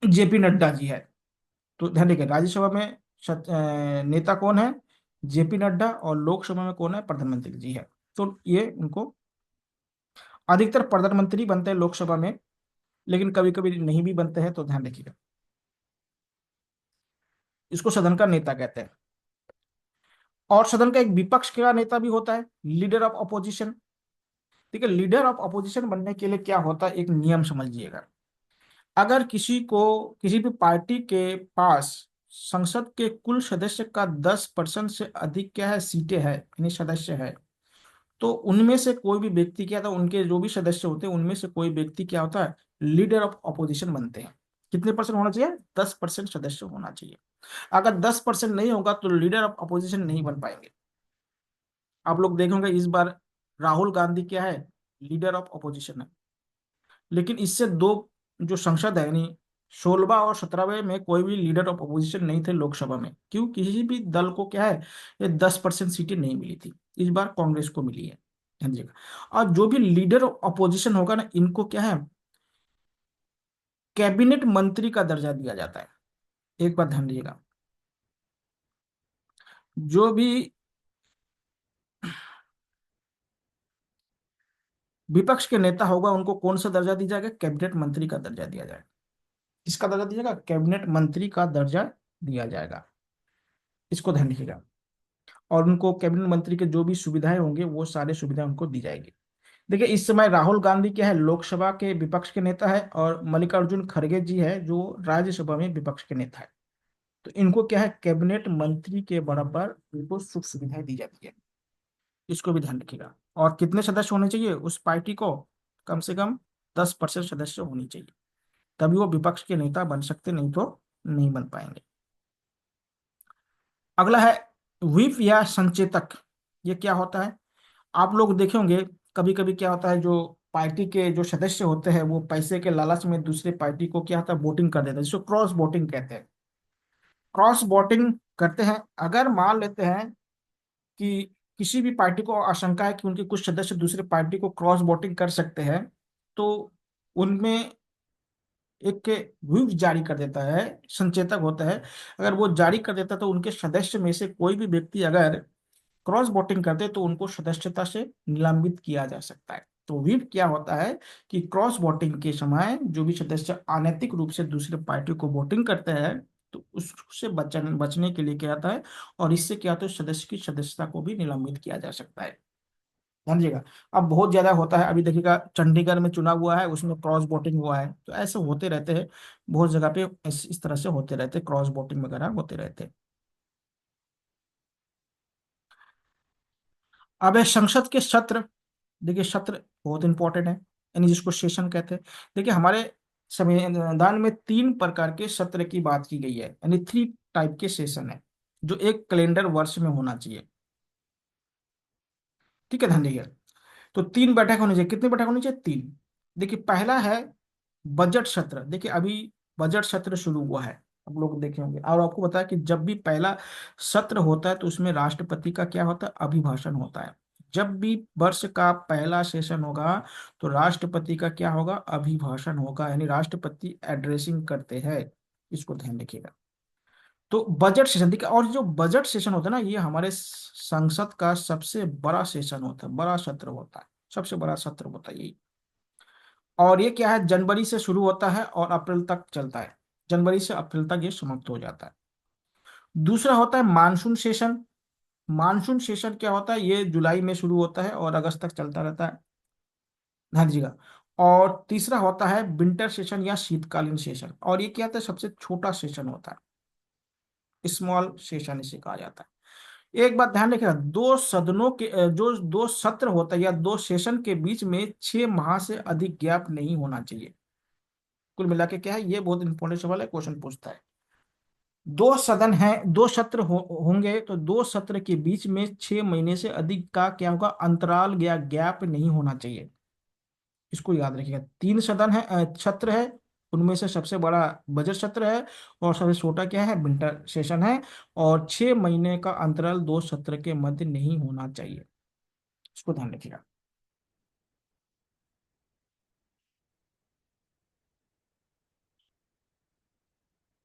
जेपी नड्डा जी है। तो ध्यान रखिए राज्यसभा में नेता कौन है, जेपी नड्डा, और लोकसभा में कौन है, प्रधानमंत्री जी है। तो ये उनको, अधिकतर प्रधानमंत्री बनते हैं लोकसभा में, लेकिन कभी कभी नहीं भी बनते हैं, तो ध्यान रखिएगा। इसको सदन का नेता कहते हैं। और सदन का एक विपक्ष का नेता भी होता है, लीडर ऑफ अपोजिशन। ठीक है, लीडर ऑफ अपोजिशन बनने के लिए क्या होता है, एक नियम समझिएगा। अगर किसी को, किसी भी पार्टी के पास संसद के कुल सदस्य का 10% से अधिक क्या है, सीटें है, यानी सदस्य है, तो उनमें से कोई भी व्यक्ति क्या था, उनके जो भी सदस्य होते हैं उनमें से कोई व्यक्ति क्या होता है, लीडर ऑफ अपोजिशन बनते हैं। कितने परसेंट होना चाहिए, 10% सदस्य होना चाहिए। अगर 10% नहीं होगा तो लीडर ऑफ अपोजिशन नहीं बन पाएंगे। आप लोग देखेंगे इस बार राहुल गांधी क्या है, लीडर ऑफ अपोजिशन है, लेकिन इससे दो जो संसद है, यानी 16वां और 17वें में कोई भी लीडर ऑफ अपोजिशन नहीं थे लोकसभा में। क्यों, किसी भी दल को क्या है, ये 10% सीटें नहीं मिली थी। इस बार कांग्रेस को मिली है, ध्यान दीजिएगा। और जो भी लीडर ऑफ अपोजिशन होगा ना, इनको क्या है, कैबिनेट मंत्री का दर्जा दिया जाता है। एक बात ध्यान दीजिएगा, जो भी विपक्ष के नेता होगा उनको कौन सा दर्जा दिया जाएगा, कैबिनेट मंत्री का दर्जा दिया जाएगा। किसका दर्जा दिया जाएगा, कैबिनेट मंत्री का दर्जा दिया जाएगा। इसको ध्यान रखिएगा। और उनको कैबिनेट मंत्री के जो भी सुविधाएं होंगे वो सारे सुविधाएं उनको दी जाएगी। देखिए इस समय राहुल गांधी क्या है, लोकसभा के विपक्ष के नेता है, और मल्लिकार्जुन खड़गे जी है जो राज्यसभा में विपक्ष के नेता है। तो इनको क्या है, कैबिनेट मंत्री के बराबर इनको सुख सुविधाएं दी जाती है। इसको भी ध्यान रखिएगा। और कितने सदस्य होने चाहिए उस पार्टी को, कम से कम 10% सदस्य होनी चाहिए, तभी वो विपक्ष के नेता बन सकते, नहीं तो नहीं बन पाएंगे। अगला है व्हिप या संचेतक। ये क्या होता है, आप लोग देखे होंगे कभी कभी क्या होता है, जो पार्टी के जो सदस्य होते हैं वो पैसे के लालच में दूसरे पार्टी को क्या होता है, वोटिंग कर देते हैं, जिसको क्रॉस वोटिंग कहते हैं। क्रॉस वोटिंग करते हैं। अगर मान लेते हैं कि किसी भी पार्टी को आशंका है कि उनके कुछ सदस्य दूसरे पार्टी को क्रॉस वोटिंग कर सकते हैं, तो उनमें एक व्हिप जारी कर देता है, संचेतक होता है। अगर वो जारी कर देता है तो उनके सदस्य में से कोई भी व्यक्ति अगर क्रॉस वोटिंग करते तो उनको सदस्यता से निलंबित किया जा सकता है। तो व्हिप क्या होता है कि क्रॉस वोटिंग के समय जो भी सदस्य अनैतिक रूप से दूसरे पार्टी को वोटिंग करते हैं, तो उससे बचने के लिए क्या आता है, और इससे क्या होता है, सदस्य की सदस्यता को भी निलंबित किया जा सकता है। ध्यान दीजिएगा। अब बहुत ज्यादा होता है, अभी देखिएगा चंडीगढ़ में चुनाव हुआ है, उसमें क्रॉस वोटिंग हुआ है, तो ऐसे होते रहते हैं। बहुत जगह पे इस तरह से होते रहते, क्रॉस वोटिंग वगैरह होते रहते। अब है संसद के सत्र। देखिए सत्र बहुत इंपॉर्टेंट है, यानी जिसको सेशन कहते हैं। देखिए हमारे संविधान में तीन प्रकार के सत्र की बात की गई है, यानी थ्री टाइप के सेशन है, जो एक कैलेंडर वर्ष में होना चाहिए। ठीक है, ध्यान दीजिए। तो तीन बैठक होनी चाहिए। कितनी बैठक होनी चाहिए? तीन। देखिए पहला है बजट सत्र। देखिए अभी बजट सत्र शुरू हुआ है, आप लोग देखे होंगे। और आपको पता है कि जब भी पहला सत्र होता है तो उसमें राष्ट्रपति का क्या होता है, अभिभाषण होता है। जब भी वर्ष का पहला सेशन होगा तो राष्ट्रपति का क्या होगा, अभिभाषण होगा, यानी राष्ट्रपति एड्रेसिंग करते हैं। इसको ध्यान रखिएगा। तो बजट सेशन देखिए, और जो बजट सेशन होता है ना, ये हमारे संसद का सबसे बड़ा सेशन होता है, बड़ा सत्र होता है, सबसे बड़ा सत्र होता है यही। और ये क्या है, जनवरी से शुरू होता है और अप्रैल तक चलता है। जनवरी से अप्रैल तक ये समाप्त हो जाता है। दूसरा होता है मानसून सेशन। मानसून सेशन क्या होता है, ये जुलाई में शुरू होता है और अगस्त तक चलता रहता है। ध्यान दीजिएगा। और तीसरा होता है विंटर सेशन या शीतकालीन सेशन, और ये क्या होता है, सबसे छोटा सेशन होता है, स्मॉल सेशन इसे कहा जाता है। एक बात ध्यान रखिएगा, दो सदनों के जो दो सत्र होता है या दो सेशन के बीच में 6 माह से अधिक गैप नहीं होना चाहिए। कुल मिला के क्या है, ये बहुत इंपॉर्टेंट सवाल है, क्वेश्चन पूछता है। दो सदन है, दो सत्र होंगे तो दो सत्र के बीच में 6 महीने से अधिक का क्या होगा, अंतराल या गैप नहीं होना चाहिए। इसको याद रखिएगा। तीन सदन है, सत्र है, उनमें से सबसे बड़ा बजट सत्र है और सबसे छोटा क्या है, विंटर सेशन है। और 6 महीने का अंतराल दो सत्र के मध्य नहीं होना चाहिए। इसको ध्यान रखिएगा।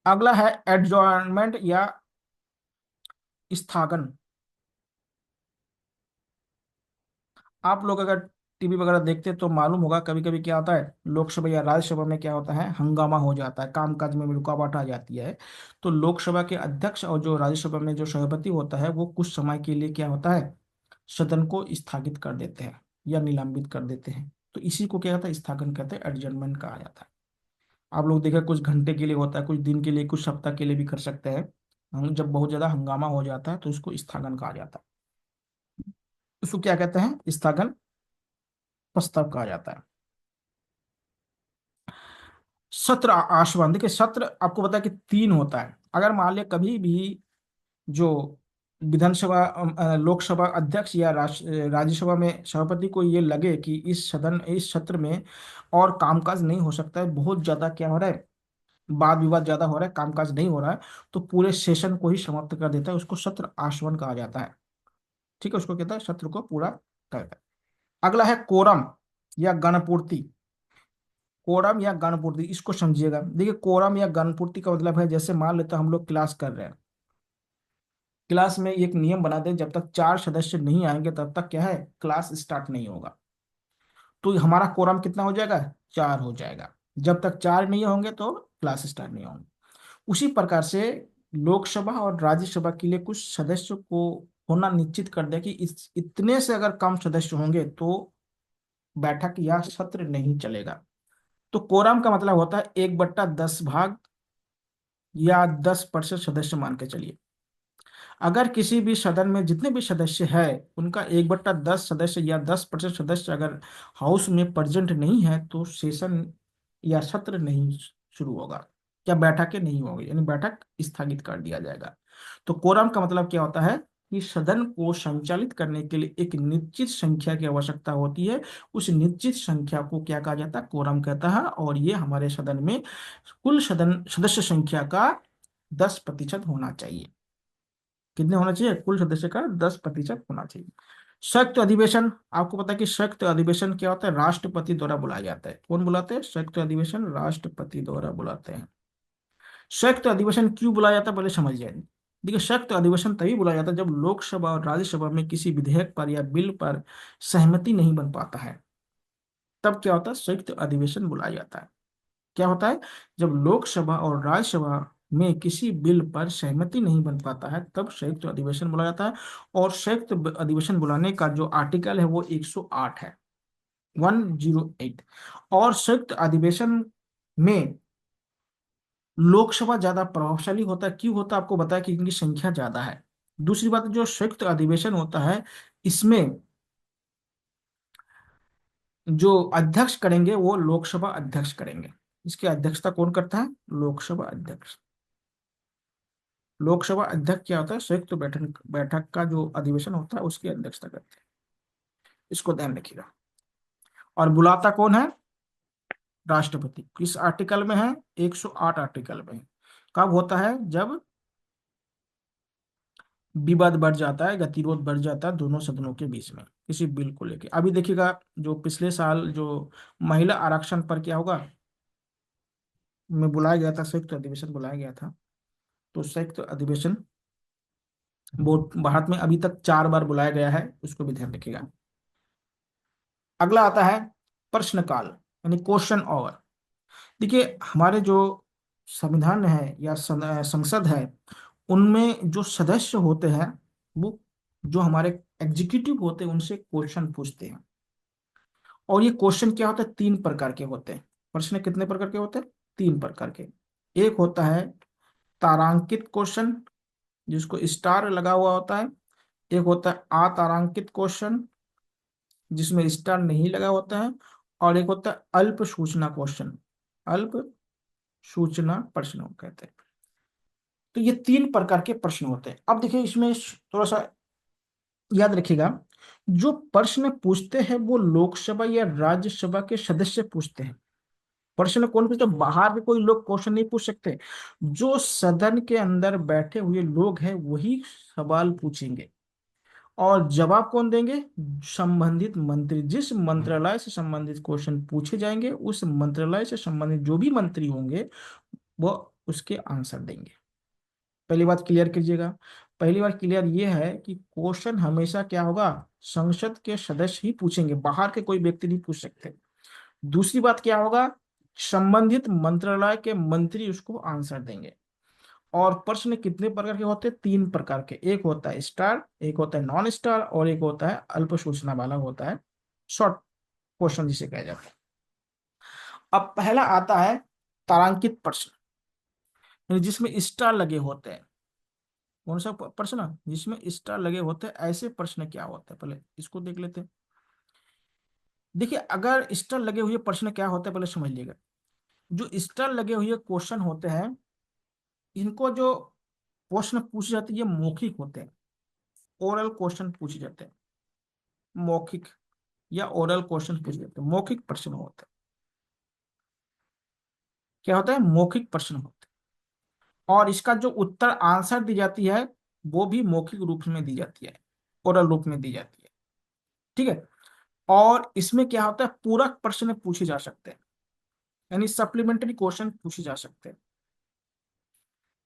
अगला है एडजॉर्नमेंट या स्थगन। आप लोग अगर टीवी वगैरह देखते हैं तो मालूम होगा, कभी कभी क्या होता है, लोकसभा या राज्यसभा में क्या होता है, हंगामा हो जाता है, कामकाज में रुकावट आ जाती है। तो लोकसभा के अध्यक्ष और जो राज्यसभा में जो सभापति होता है, वो कुछ समय के लिए क्या होता है, सदन को स्थगित कर देते हैं या निलंबित कर देते हैं। तो इसी को क्या कहता है, स्थगन कहते हैं, एडजर्नमेंट कहा जाता है। आप लोग देखा, कुछ घंटे के लिए होता है, कुछ दिन के लिए, कुछ सप्ताह के लिए भी कर सकते हैं। हम जब बहुत ज्यादा हंगामा हो जाता है तो इसको स्थगन कहा जाता है। उसको क्या कहते हैं, स्थगन प्रस्ताव कहा जाता है। सत्र आश्वासन। देखिए सत्र आपको पता है कि तीन होता है। अगर मान लिया कभी भी जो विधानसभा लोकसभा अध्यक्ष या राज्यसभा में सभापति को ये लगे कि इस सत्र में और कामकाज नहीं हो सकता है, बहुत ज्यादा क्या हो रहा है, वाद विवाद ज्यादा हो रहा है, कामकाज नहीं हो रहा है, तो पूरे सेशन को ही समाप्त कर देता है। उसको सत्र आश्वासन कहा जाता है। ठीक है, उसको कहता है सत्र को पूरा करता है। अगला है कोरम या गणपूर्ति। कोरम या गणपूर्ति, इसको समझिएगा। देखिए कोरम या गणपूर्ति का मतलब है, जैसे मान लेते हैं हम लोग क्लास कर रहे हैं, क्लास में एक नियम बना दे, जब तक 4 सदस्य नहीं आएंगे तब तक क्या है, क्लास स्टार्ट नहीं होगा। तो हमारा कोरम कितना हो जाएगा, 4 हो जाएगा। जब तक 4 नहीं होंगे तो क्लास स्टार्ट नहीं होंगे। उसी प्रकार से लोकसभा और राज्यसभा के लिए कुछ सदस्य को होना निश्चित कर दिया कि इस इतने से अगर कम सदस्य होंगे तो बैठक या सत्र नहीं चलेगा। तो कोरम का मतलब होता है 1/10 या 10% सदस्य मान के चलिए। अगर किसी भी सदन में जितने भी सदस्य हैं उनका 1/10 सदस्य या 10% सदस्य अगर हाउस में प्रेजेंट नहीं है तो सेशन या सत्र नहीं शुरू होगा, या बैठकें नहीं होगी, यानी बैठक स्थगित कर दिया जाएगा। तो कोरम का मतलब क्या होता है कि सदन को संचालित करने के लिए एक निश्चित संख्या की आवश्यकता होती है। उस निश्चित संख्या को क्या कहा जाता है, कोरम कहता है। और ये हमारे सदन में कुल सदन सदस्य संख्या का 10% होना चाहिए। कितने होना चाहिए? कुल सदस्य का 10% होना चाहिए। संयुक्त अधिवेशन, आपको पता है कि संयुक्त अधिवेशन क्या होता है? राष्ट्रपति द्वारा बुलाया जाता है। कौन बुलाते हैं? संयुक्त अधिवेशन राष्ट्रपति द्वारा बुलाते हैं। संयुक्त अधिवेशन क्यों बुलाया जाता है पहले समझ जाए। देखिए, संयुक्त अधिवेशन तभी बुलाया जाता है जब लोकसभा और राज्यसभा में किसी विधेयक पर या बिल पर सहमति नहीं बन पाता है, तब क्या होता है? संयुक्त अधिवेशन बुलाया जाता है। क्या होता है? जब लोकसभा और राज्यसभा में किसी बिल पर सहमति नहीं बन पाता है, तब संयुक्त अधिवेशन बुलाया जाता है। और संयुक्त अधिवेशन बुलाने का जो आर्टिकल है वो 108 है, 108। और संयुक्त अधिवेशन में लोकसभा ज्यादा प्रभावशाली होता है। क्यों होता है? आपको बताया कि इनकी संख्या ज्यादा है। दूसरी बात, जो संयुक्त अधिवेशन होता है, इसमें जो अध्यक्ष करेंगे वो लोकसभा अध्यक्ष करेंगे। इसकी अध्यक्षता कौन करता है? लोकसभा अध्यक्ष। लोकसभा अध्यक्ष क्या होता है? संयुक्त बैठक बैठक का जो अधिवेशन होता है उसकी अध्यक्षता करते हैं। इसको ध्यान रखिएगा। और बुलाता कौन है? राष्ट्रपति। किस आर्टिकल में है? 108 आर्टिकल में है। कब होता है? जब विवाद बढ़ जाता है, गतिरोध बढ़ जाता है दोनों सदनों के बीच में किसी बिल को लेके। अभी देखिएगा, जो पिछले साल जो महिला आरक्षण पर क्या होगा में बुलाया गया था, संयुक्त अधिवेशन बुलाया गया था। तो संयुक्त अधिवेशन वो भारत में अभी तक 4 बार बुलाया गया है, उसको भी ध्यान रखिएगा। अगला आता है प्रश्नकाल, यानी क्वेश्चन आवर। देखिए, हमारे जो संविधान है या संसद है, उनमें जो सदस्य होते हैं वो जो हमारे एग्जीक्यूटिव होते हैं उनसे क्वेश्चन पूछते हैं। और ये क्वेश्चन क्या होता है? 3 प्रकार के होते हैं। प्रश्न कितने प्रकार के होते हैं? 3 प्रकार के। एक होता है तारांकित क्वेश्चन, जिसको स्टार लगा हुआ होता है। एक होता है अतारांकित क्वेश्चन, जिसमें स्टार नहीं लगा होता है। और एक होता है अल्प सूचना क्वेश्चन, अल्प सूचना प्रश्न कहते हैं। तो ये 3 प्रकार के प्रश्न होते हैं। अब देखिए, इसमें थोड़ा सा याद रखिएगा, जो प्रश्न पूछते हैं वो लोकसभा या राज्यसभा के सदस्य पूछते हैं। प्रश्न कौन पूछते हैं? बाहर के कोई लोग क्वेश्चन नहीं पूछ सकते। जो सदन के अंदर बैठे हुए लोग हैं वही सवाल पूछेंगे। और जवाब कौन देंगे? संबंधित मंत्री। जिस मंत्रालय से संबंधित क्वेश्चन पूछे जाएंगे, उस मंत्रालय से संबंधित जो भी मंत्री होंगे वो उसके आंसर देंगे। पहली बात क्लियर कीजिएगा। पहली बात क्लियर ये है कि क्वेश्चन हमेशा क्या होगा? संसद के सदस्य ही पूछेंगे, बाहर के कोई व्यक्ति नहीं पूछ सकते। दूसरी बात क्या होगा? संबंधित मंत्रालय के मंत्री उसको आंसर देंगे। और प्रश्न कितने प्रकार के होते हैं? 3 प्रकार के। एक होता है स्टार, एक होता है नॉन स्टार, और एक होता है अल्प सूचना वाला होता है, शॉर्ट क्वेश्चन जिसे कहा जाता है। अब पहला आता है तारांकित प्रश्न, यानी जिसमें स्टार लगे होते हैं। कौन सा प्रश्न? जिसमें स्टार लगे होते हैं। ऐसे प्रश्न क्या होते हैं पहले इसको देख लेते हैं। देखिए, अगर स्टार लगे हुए प्रश्न क्या होते हैं पहले समझ लीजिएगा। जो स्टार लगे हुए क्वेश्चन होते हैं, इनको जो प्रश्न पूछे जाते हैं ये मौखिक होते हैं। ओरल क्वेश्चन पूछे जाते हैं, मौखिक या ओरल क्वेश्चन पूछे जाते हैं, मौखिक प्रश्न होते हैं। क्या होता है? मौखिक प्रश्न होते हैं। और इसका जो उत्तर आंसर दी जाती है वो भी मौखिक रूप में दी जाती है, ओरल रूप में दी जाती है। ठीक है। और इसमें क्या होता है? पूरक प्रश्न पूछे जा सकते हैं, यानी सप्लीमेंट्री क्वेश्चन पूछे जा सकते हैं।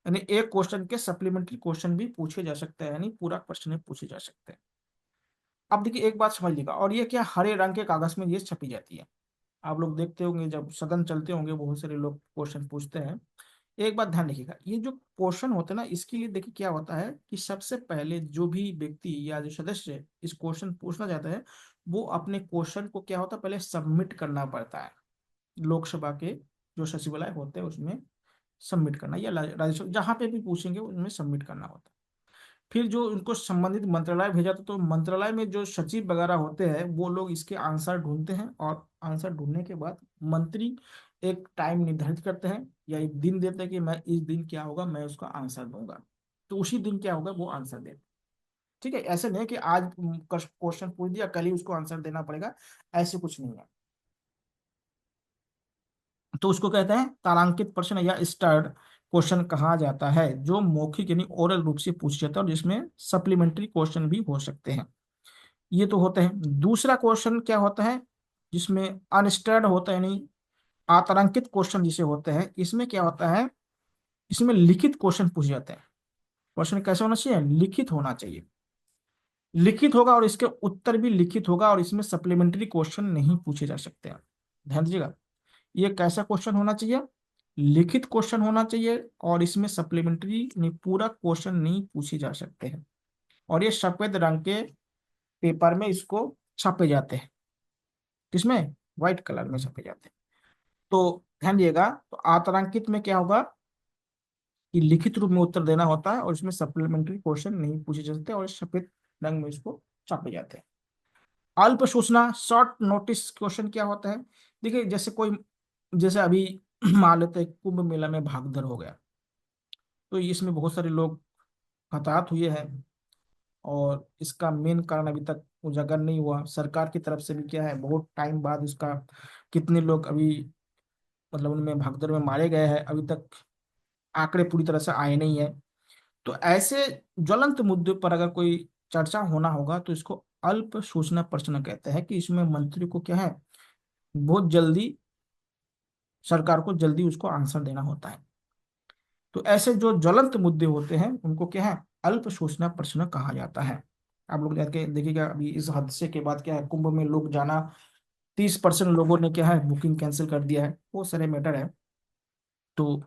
यानी एक क्वेश्चन के सप्लीमेंट्री क्वेश्चन भी पूछे जा सकते हैं, यानी पूरक प्रश्न पूछे जा सकते हैं। अब देखिए, एक बात समझ लीजिएगा, और ये क्या हरे रंग के कागज में ये छपी जाती है। आप लोग देखते होंगे जब सदन चलते होंगे बहुत सारे लोग क्वेश्चन पूछते हैं। एक बात ध्यान रखिएगा, ये जो क्वेश्चन होते हैं ना, इसके लिए देखिए क्या होता है कि सबसे पहले जो भी व्यक्ति या जो सदस्य इस क्वेश्चन पूछना चाहता है, वो अपने क्वेश्चन को क्या होता है पहले सबमिट करना पड़ता है। लोकसभा के जो सचिवालय होते हैं उसमें सबमिट करना, या राज्यसभा जहाँ पे भी पूछेंगे उसमें सबमिट करना होता है। फिर जो उनको संबंधित मंत्रालय भेजा तो मंत्रालय में जो सचिव वगैरह होते हैं वो लोग इसके आंसर ढूंढते हैं। और आंसर ढूंढने के बाद मंत्री एक टाइम निर्धारित करते हैं या एक दिन देते हैं कि मैं इस दिन क्या होगा मैं उसका आंसर दूंगा। तो उसी दिन क्या होगा वो आंसर दे। ठीक है। ऐसे नहीं है कि आज क्वेश्चन पूछ दिया कल ही उसको आंसर देना पड़ेगा, ऐसे कुछ नहीं है। तो उसको कहते हैं तारांकित प्रश्न या स्टार्ड क्वेश्चन कहा जाता है, जो मौखिक यानी ओरल रूप से पूछा जाता है और जिसमें सप्लीमेंट्री क्वेश्चन भी हो सकते हैं। ये तो होता है। दूसरा क्वेश्चन क्या होता है, जिसमें अनस्टैंड होता है, यानी आतरंकित क्वेश्चन जिसे होते हैं, इसमें क्या होता है, इसमें लिखित क्वेश्चन पूछे जाते हैं। क्वेश्चन कैसे होना चाहिए, लिखित होना चाहिए। लिखित होगा और इसके उत्तर भी लिखित होगा, और इसमें सप्लीमेंट्री क्वेश्चन नहीं पूछे जा सकते हैं। ध्यान दीजिएगा, ये कैसा क्वेश्चन होना चाहिए, लिखित क्वेश्चन होना चाहिए, और इसमें सप्लीमेंट्री पूरा क्वेश्चन नहीं पूछे जा सकते हैं। और ये सफेद रंग के पेपर में इसको छापे जाते हैं। किसमें, व्हाइट कलर में छपे जाते हैं। तो ध्यान दिएगा, तो आतरांकित में क्या होगा कि लिखित रूप में उत्तर देना होता है, और इसमें सप्लीमेंट्री क्वेश्चन नहीं पूछे जा सकते, और सफेद रंग में इसको छापे जाते हैं। अल्प सूचना शॉर्ट नोटिस क्वेश्चन क्या होता है, देखिए जैसे कोई, जैसे अभी मान लेते हैं कुंभ मेला में भागदौड़ हो गया, तो इसमें बहुत सारे लोग हताहत हुए हैं, और इसका मेन कारण अभी तक उजागर नहीं हुआ। सरकार की तरफ से भी क्या है, बहुत टाइम बाद इसका कितने लोग अभी मतलब उनमें भागदौड़ में मारे गए हैं, अभी तक आंकड़े पूरी तरह से आए नहीं है। तो ऐसे ज्वलंत मुद्दे पर अगर कोई चर्चा होना होगा, तो इसको अल्प सूचना प्रश्न कहते हैं, कि इसमें मंत्री को क्या है, बहुत जल्दी, सरकार को जल्दी उसको आंसर देना होता है। तो ऐसे जो ज्वलंत मुद्दे होते हैं उनको क्या है, अल्प सूचना प्रश्न कहा जाता है। आप लोग जाके देखिएगा, अभी इस हादसे के बाद क्या है, कुंभ में लोग जाना, 30% लोगों ने क्या है बुकिंग कैंसिल कर दिया है, वो सारे मैटर है। तो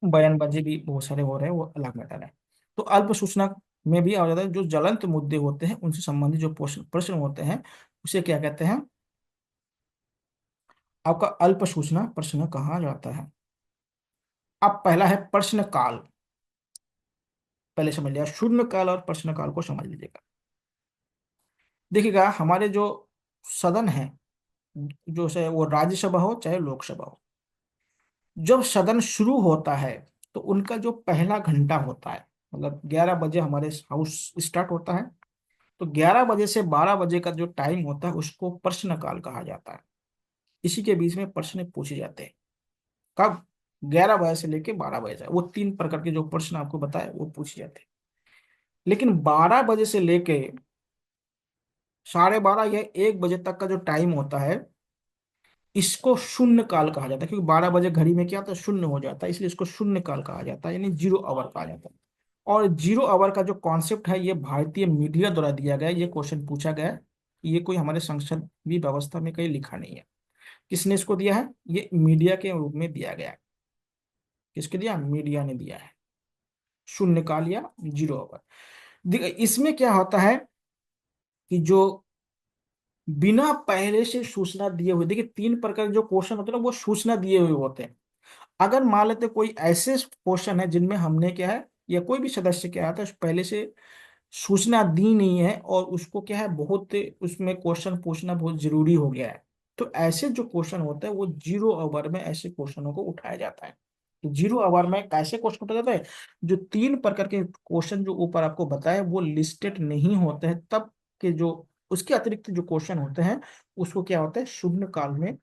बयानबाजी भी बहुत सारे हो रहे हैं, वो अलग मैटर है। तो अल्प सूचना में भी आ जाता है, जो ज्वलंत मुद्दे होते हैं उनसे संबंधित जो प्रश्न प्रश्न होते हैं, उसे क्या कहते हैं, आपका अल्प सूचना प्रश्न कहा जाता है। अब पहला है प्रश्न काल। पहले समझ लिया शून्य काल और प्रश्न काल को समझ लीजिएगा। देखिएगा, हमारे जो सदन है, जो से वो राज्यसभा हो चाहे लोकसभा हो, जब सदन शुरू होता है, तो उनका जो पहला घंटा होता है, मतलब 11 बजे हमारे हाउस स्टार्ट होता है, तो 11 बजे से 12 बजे का जो टाइम होता है उसको प्रश्नकाल कहा जाता है। इसी के बीच में प्रश्न पूछे जाते हैं। कब, 11 बजे से लेके 12 बजे तक, वो 3 प्रकार के जो प्रश्न आपको बताए वो पूछे जाते हैं। लेकिन 12 बजे से लेके 12:30 या 1 बजे तक का जो टाइम होता है, इसको शून्य काल कहा जाता है, क्योंकि 12 बजे घड़ी में क्या होता है, शून्य हो जाता है, इसलिए इसको शून्य काल कहा जाता है, यानी 0 आवर कहा जाता है। और 0 आवर का जो कॉन्सेप्ट है, ये भारतीय मीडिया द्वारा दिया गया है, ये क्वेश्चन पूछा गया है। ये कोई हमारे संसदीय व्यवस्था में कहीं लिखा नहीं है। किसने इसको दिया है, ये मीडिया के रूप में दिया गया है। किसके दिया, मीडिया ने दिया है, शून्य काल या 0 आवर। देखिए इसमें क्या होता है कि जो बिना पहले से सूचना दिए हुए, देखिए 3 प्रकार के जो क्वेश्चन होते हैं ना, वो सूचना दिए हुए होते हैं। अगर मान लेते कोई ऐसे क्वेश्चन है जिनमें हमने क्या है, या कोई भी सदस्य क्या आता है पहले से सूचना दी नहीं है, और उसको क्या है बहुत उसमें क्वेश्चन पूछना बहुत जरूरी हो गया है, तो ऐसे जो क्वेश्चन होते हैं वो 0 आवर में ऐसे क्वेश्चनों को उठाया जाता है। तो 0 आवर में कैसे क्वेश्चन उठाया जाता है, जो 3 प्रकार के क्वेश्चन जो ऊपर आपको बताया वो लिस्टेड नहीं होते हैं, तब के जो उसके अतिरिक्त जो क्वेश्चन होते हैं, उसको क्या होता है, शून्य काल में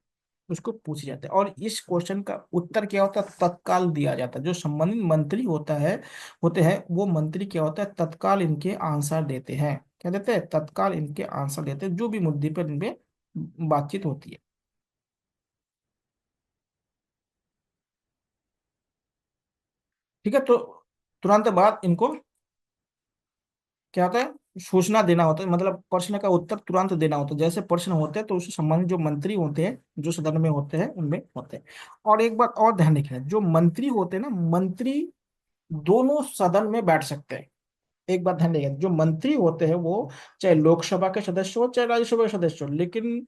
उसको पूछे जाते हैं। और इस क्वेश्चन का उत्तर क्या होता है, तत्काल दिया जाता है। जो संबंधित मंत्री होता है, होते हैं, वो मंत्री क्या होता है, तत्काल इनके आंसर देते हैं। क्या देते हैं, तत्काल इनके आंसर देते हैं, जो भी मुद्दे पर इनपे बातचीत होती है। ठीक है, तो तुरंत बाद इनको क्या होता है, सूचना देना होता है, मतलब प्रश्न का उत्तर तुरंत देना होता है। जैसे प्रश्न होते हैं तो उससे संबंधित जो मंत्री होते हैं, जो सदन में होते हैं, उनमें होते हैं। और एक बात और ध्यान रखना, जो मंत्री होते हैं ना, मंत्री दोनों सदन में बैठ सकते हैं। एक बात ध्यान रखिएगा, जो मंत्री होते हैं वो चाहे लोकसभा के सदस्य हो चाहे राज्यसभा के सदस्य हो, लेकिन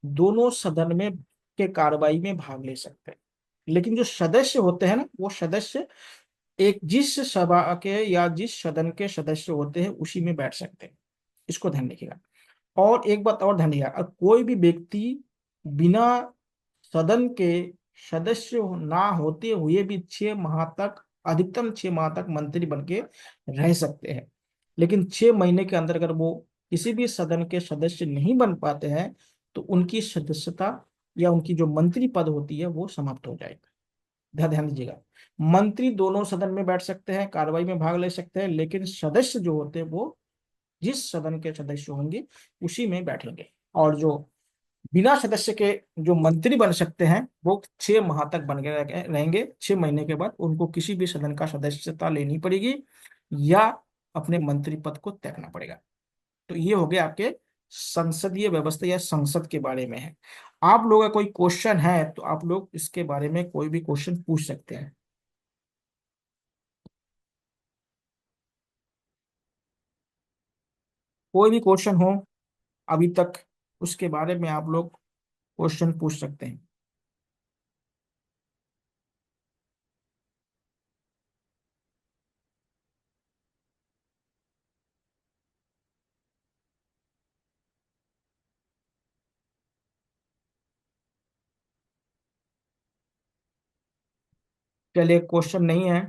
दोनों सदन में के कार्रवाई में भाग ले सकते हैं। लेकिन जो सदस्य होते हैं ना, वो सदस्य एक जिस सभा के या जिस सदन के सदस्य होते हैं उसी में बैठ सकते हैं। इसको ध्यान रखिएगा। और एक बात और ध्यान रखिएगा, कोई भी व्यक्ति बिना सदन के सदस्य ना होते हुए भी 6 माह तक, अधिकतम 6 माह तक मंत्री बन के रह सकते हैं। लेकिन 6 महीने के अंदर अगर वो किसी भी सदन के सदस्य नहीं बन पाते हैं, तो उनकी सदस्यता या उनकी जो मंत्री पद होती है वो समाप्त हो जाएगा। ध्यान ध्यान दीजिएगा, मंत्री दोनों सदन में बैठ सकते हैं, कार्रवाई में भाग ले सकते हैं, लेकिन सदस्य जो होते हैं वो जिस सदन के सदस्य होंगे उसी में बैठेंगे। और जो बिना सदस्य के जो मंत्री बन सकते हैं वो 6 माह तक बन गए रहेंगे। 6 महीने के बाद उनको किसी भी सदन का सदस्यता लेनी पड़ेगी या अपने मंत्री पद को त्यागना पड़ेगा। तो ये हो गया आपके संसदीय व्यवस्था या संसद के बारे में है। आप लोगों का कोई क्वेश्चन है तो आप लोग इसके बारे में कोई भी क्वेश्चन पूछ सकते हैं। कोई भी क्वेश्चन हो अभी तक, उसके बारे में आप लोग क्वेश्चन पूछ सकते हैं। चलिए, क्वेश्चन नहीं है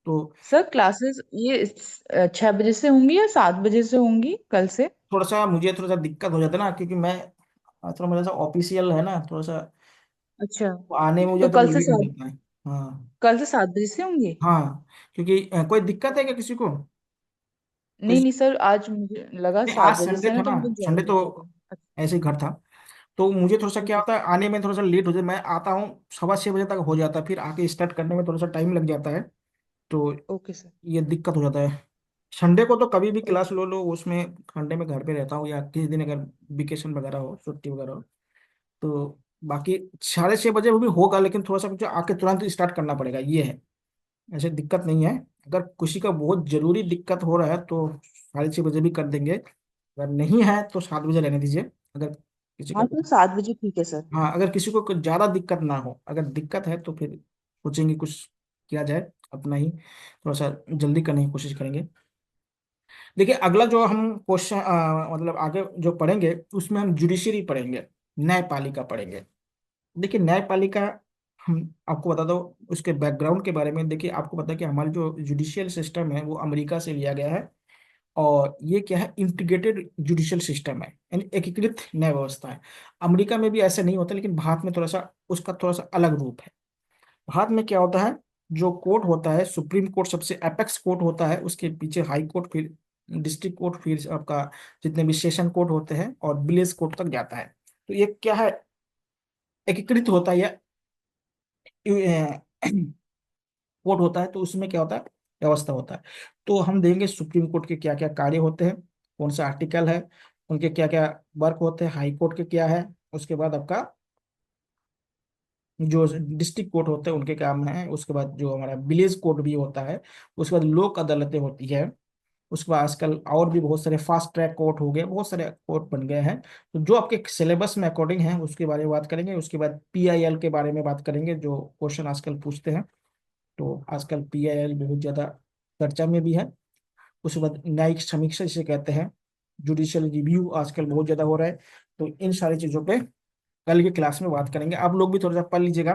तो सर क्लासेस ये 6 बजे से होंगी या 7 बजे से होंगी कल से? मुझे थोड़ा सा दिक्कत हो जाता है ना, क्योंकि मैं थोड़ा मेरा सा ऑफिशियल है ना, थोड़ा सा अच्छा, आने में मुझे तो थोड़ा लेट हो जाता है। हाँ। कल से 7 बजे से होंगी? हाँ, क्योंकि कोई दिक्कत है क्या किसी को? कोई नहीं नहीं सर, आज मुझे लगा नहीं, आज 7 बजे संडे से, था नहीं तो ना, मुझे संडे जॉइन तो करना था। ऐसे ही घर था। तो मुझे थोड़ा सा क्या ओके होता है, आने में थोड़ा सा लेट हो जाता है। मैं आता हूँ 6:15 बजे तक हो जाता है, फिर आके स्टार्ट करने में थोड़ा सा टाइम लग जाता है। तो ओके सर। ये दिक्कत हो जाता है। संडे को तो कभी भी ओके क्लास लो लो, उसमें संडे में घर पे रहता हूँ, या किसी दिन अगर वेकेशन वगैरह हो, छुट्टी वगैरह हो तो। बाकी 6:30 बजे वो भी होगा, लेकिन थोड़ा सा मुझे आके तुरंत स्टार्ट करना पड़ेगा, ये है। ऐसे दिक्कत नहीं है। अगर किसी का बहुत जरूरी दिक्कत हो रहा है तो 6:30 बजे भी कर देंगे, अगर नहीं है तो 7 बजे रहने दीजिए। अगर किसी का, हाँ सर, 7 बजे ठीक है सर। हाँ, अगर किसी को कुछ ज्यादा दिक्कत ना हो, अगर दिक्कत है तो फिर सोचेंगे कुछ किया जाए, अपना ही थोड़ा सा जल्दी करने की कोशिश करेंगे। देखिए, अगला जो हम क्वेश्चन मतलब आगे जो पढ़ेंगे उसमें हम जुडिशरी पढ़ेंगे, न्यायपालिका पढ़ेंगे। देखिए, न्यायपालिका, हम आपको बता दो उसके बैकग्राउंड के बारे में। देखिए, आपको पता है कि हमारा जो जुडिशियल सिस्टम है वो अमेरिका से लिया गया है। और ये क्या है, इंटीग्रेटेड जुडिशियल सिस्टम है, यानी एकीकृत न्याय व्यवस्था है। अमेरिका में भी ऐसा नहीं होता, लेकिन भारत में थोड़ा सा उसका थोड़ा सा अलग रूप है। भारत में क्या होता है, जो कोर्ट होता है, सुप्रीम कोर्ट सबसे एपेक्स कोर्ट होता है, उसके पीछे हाई कोर्ट, फिर डिस्ट्रिक्ट कोर्ट, फिर आपका जितने भी सेशन कोर्ट होते हैं और विलेज कोर्ट तक जाता है। तो ये क्या है, एकीकृत होता है, कोर्ट होता है। तो उसमें क्या होता है, व्यवस्था होता है। तो हम देखेंगे सुप्रीम कोर्ट के क्या क्या कार्य होते हैं, कौन सा आर्टिकल है, उनके क्या क्या वर्क होते हैं, हाई कोर्ट के क्या है, उसके बाद आपका जो डिस्ट्रिक्ट कोर्ट होते हैं उनके काम है, उसके बाद जो हमारा विलेज कोर्ट भी होता है, उसके बाद लोक अदालतें होती है, उसके बाद आजकल और भी बहुत सारे फास्ट ट्रैक कोर्ट हो गए, बहुत सारे कोर्ट बन गए हैं। तो जो आपके सिलेबस में अकॉर्डिंग है उसके बारे में बात करेंगे। उसके बाद पीआईएल के बारे में बात करेंगे, जो क्वेश्चन आजकल पूछते हैं। तो आजकल पीआईएल बहुत ज्यादा चर्चा में भी है। उसके बाद न्यायिक समीक्षा जिसे कहते हैं, जुडिशियल रिव्यू आजकल बहुत ज्यादा हो रहा है। तो इन सारी चीजों पे कल की क्लास में बात करेंगे। आप लोग भी थोड़ा सा पढ़ लीजिएगा,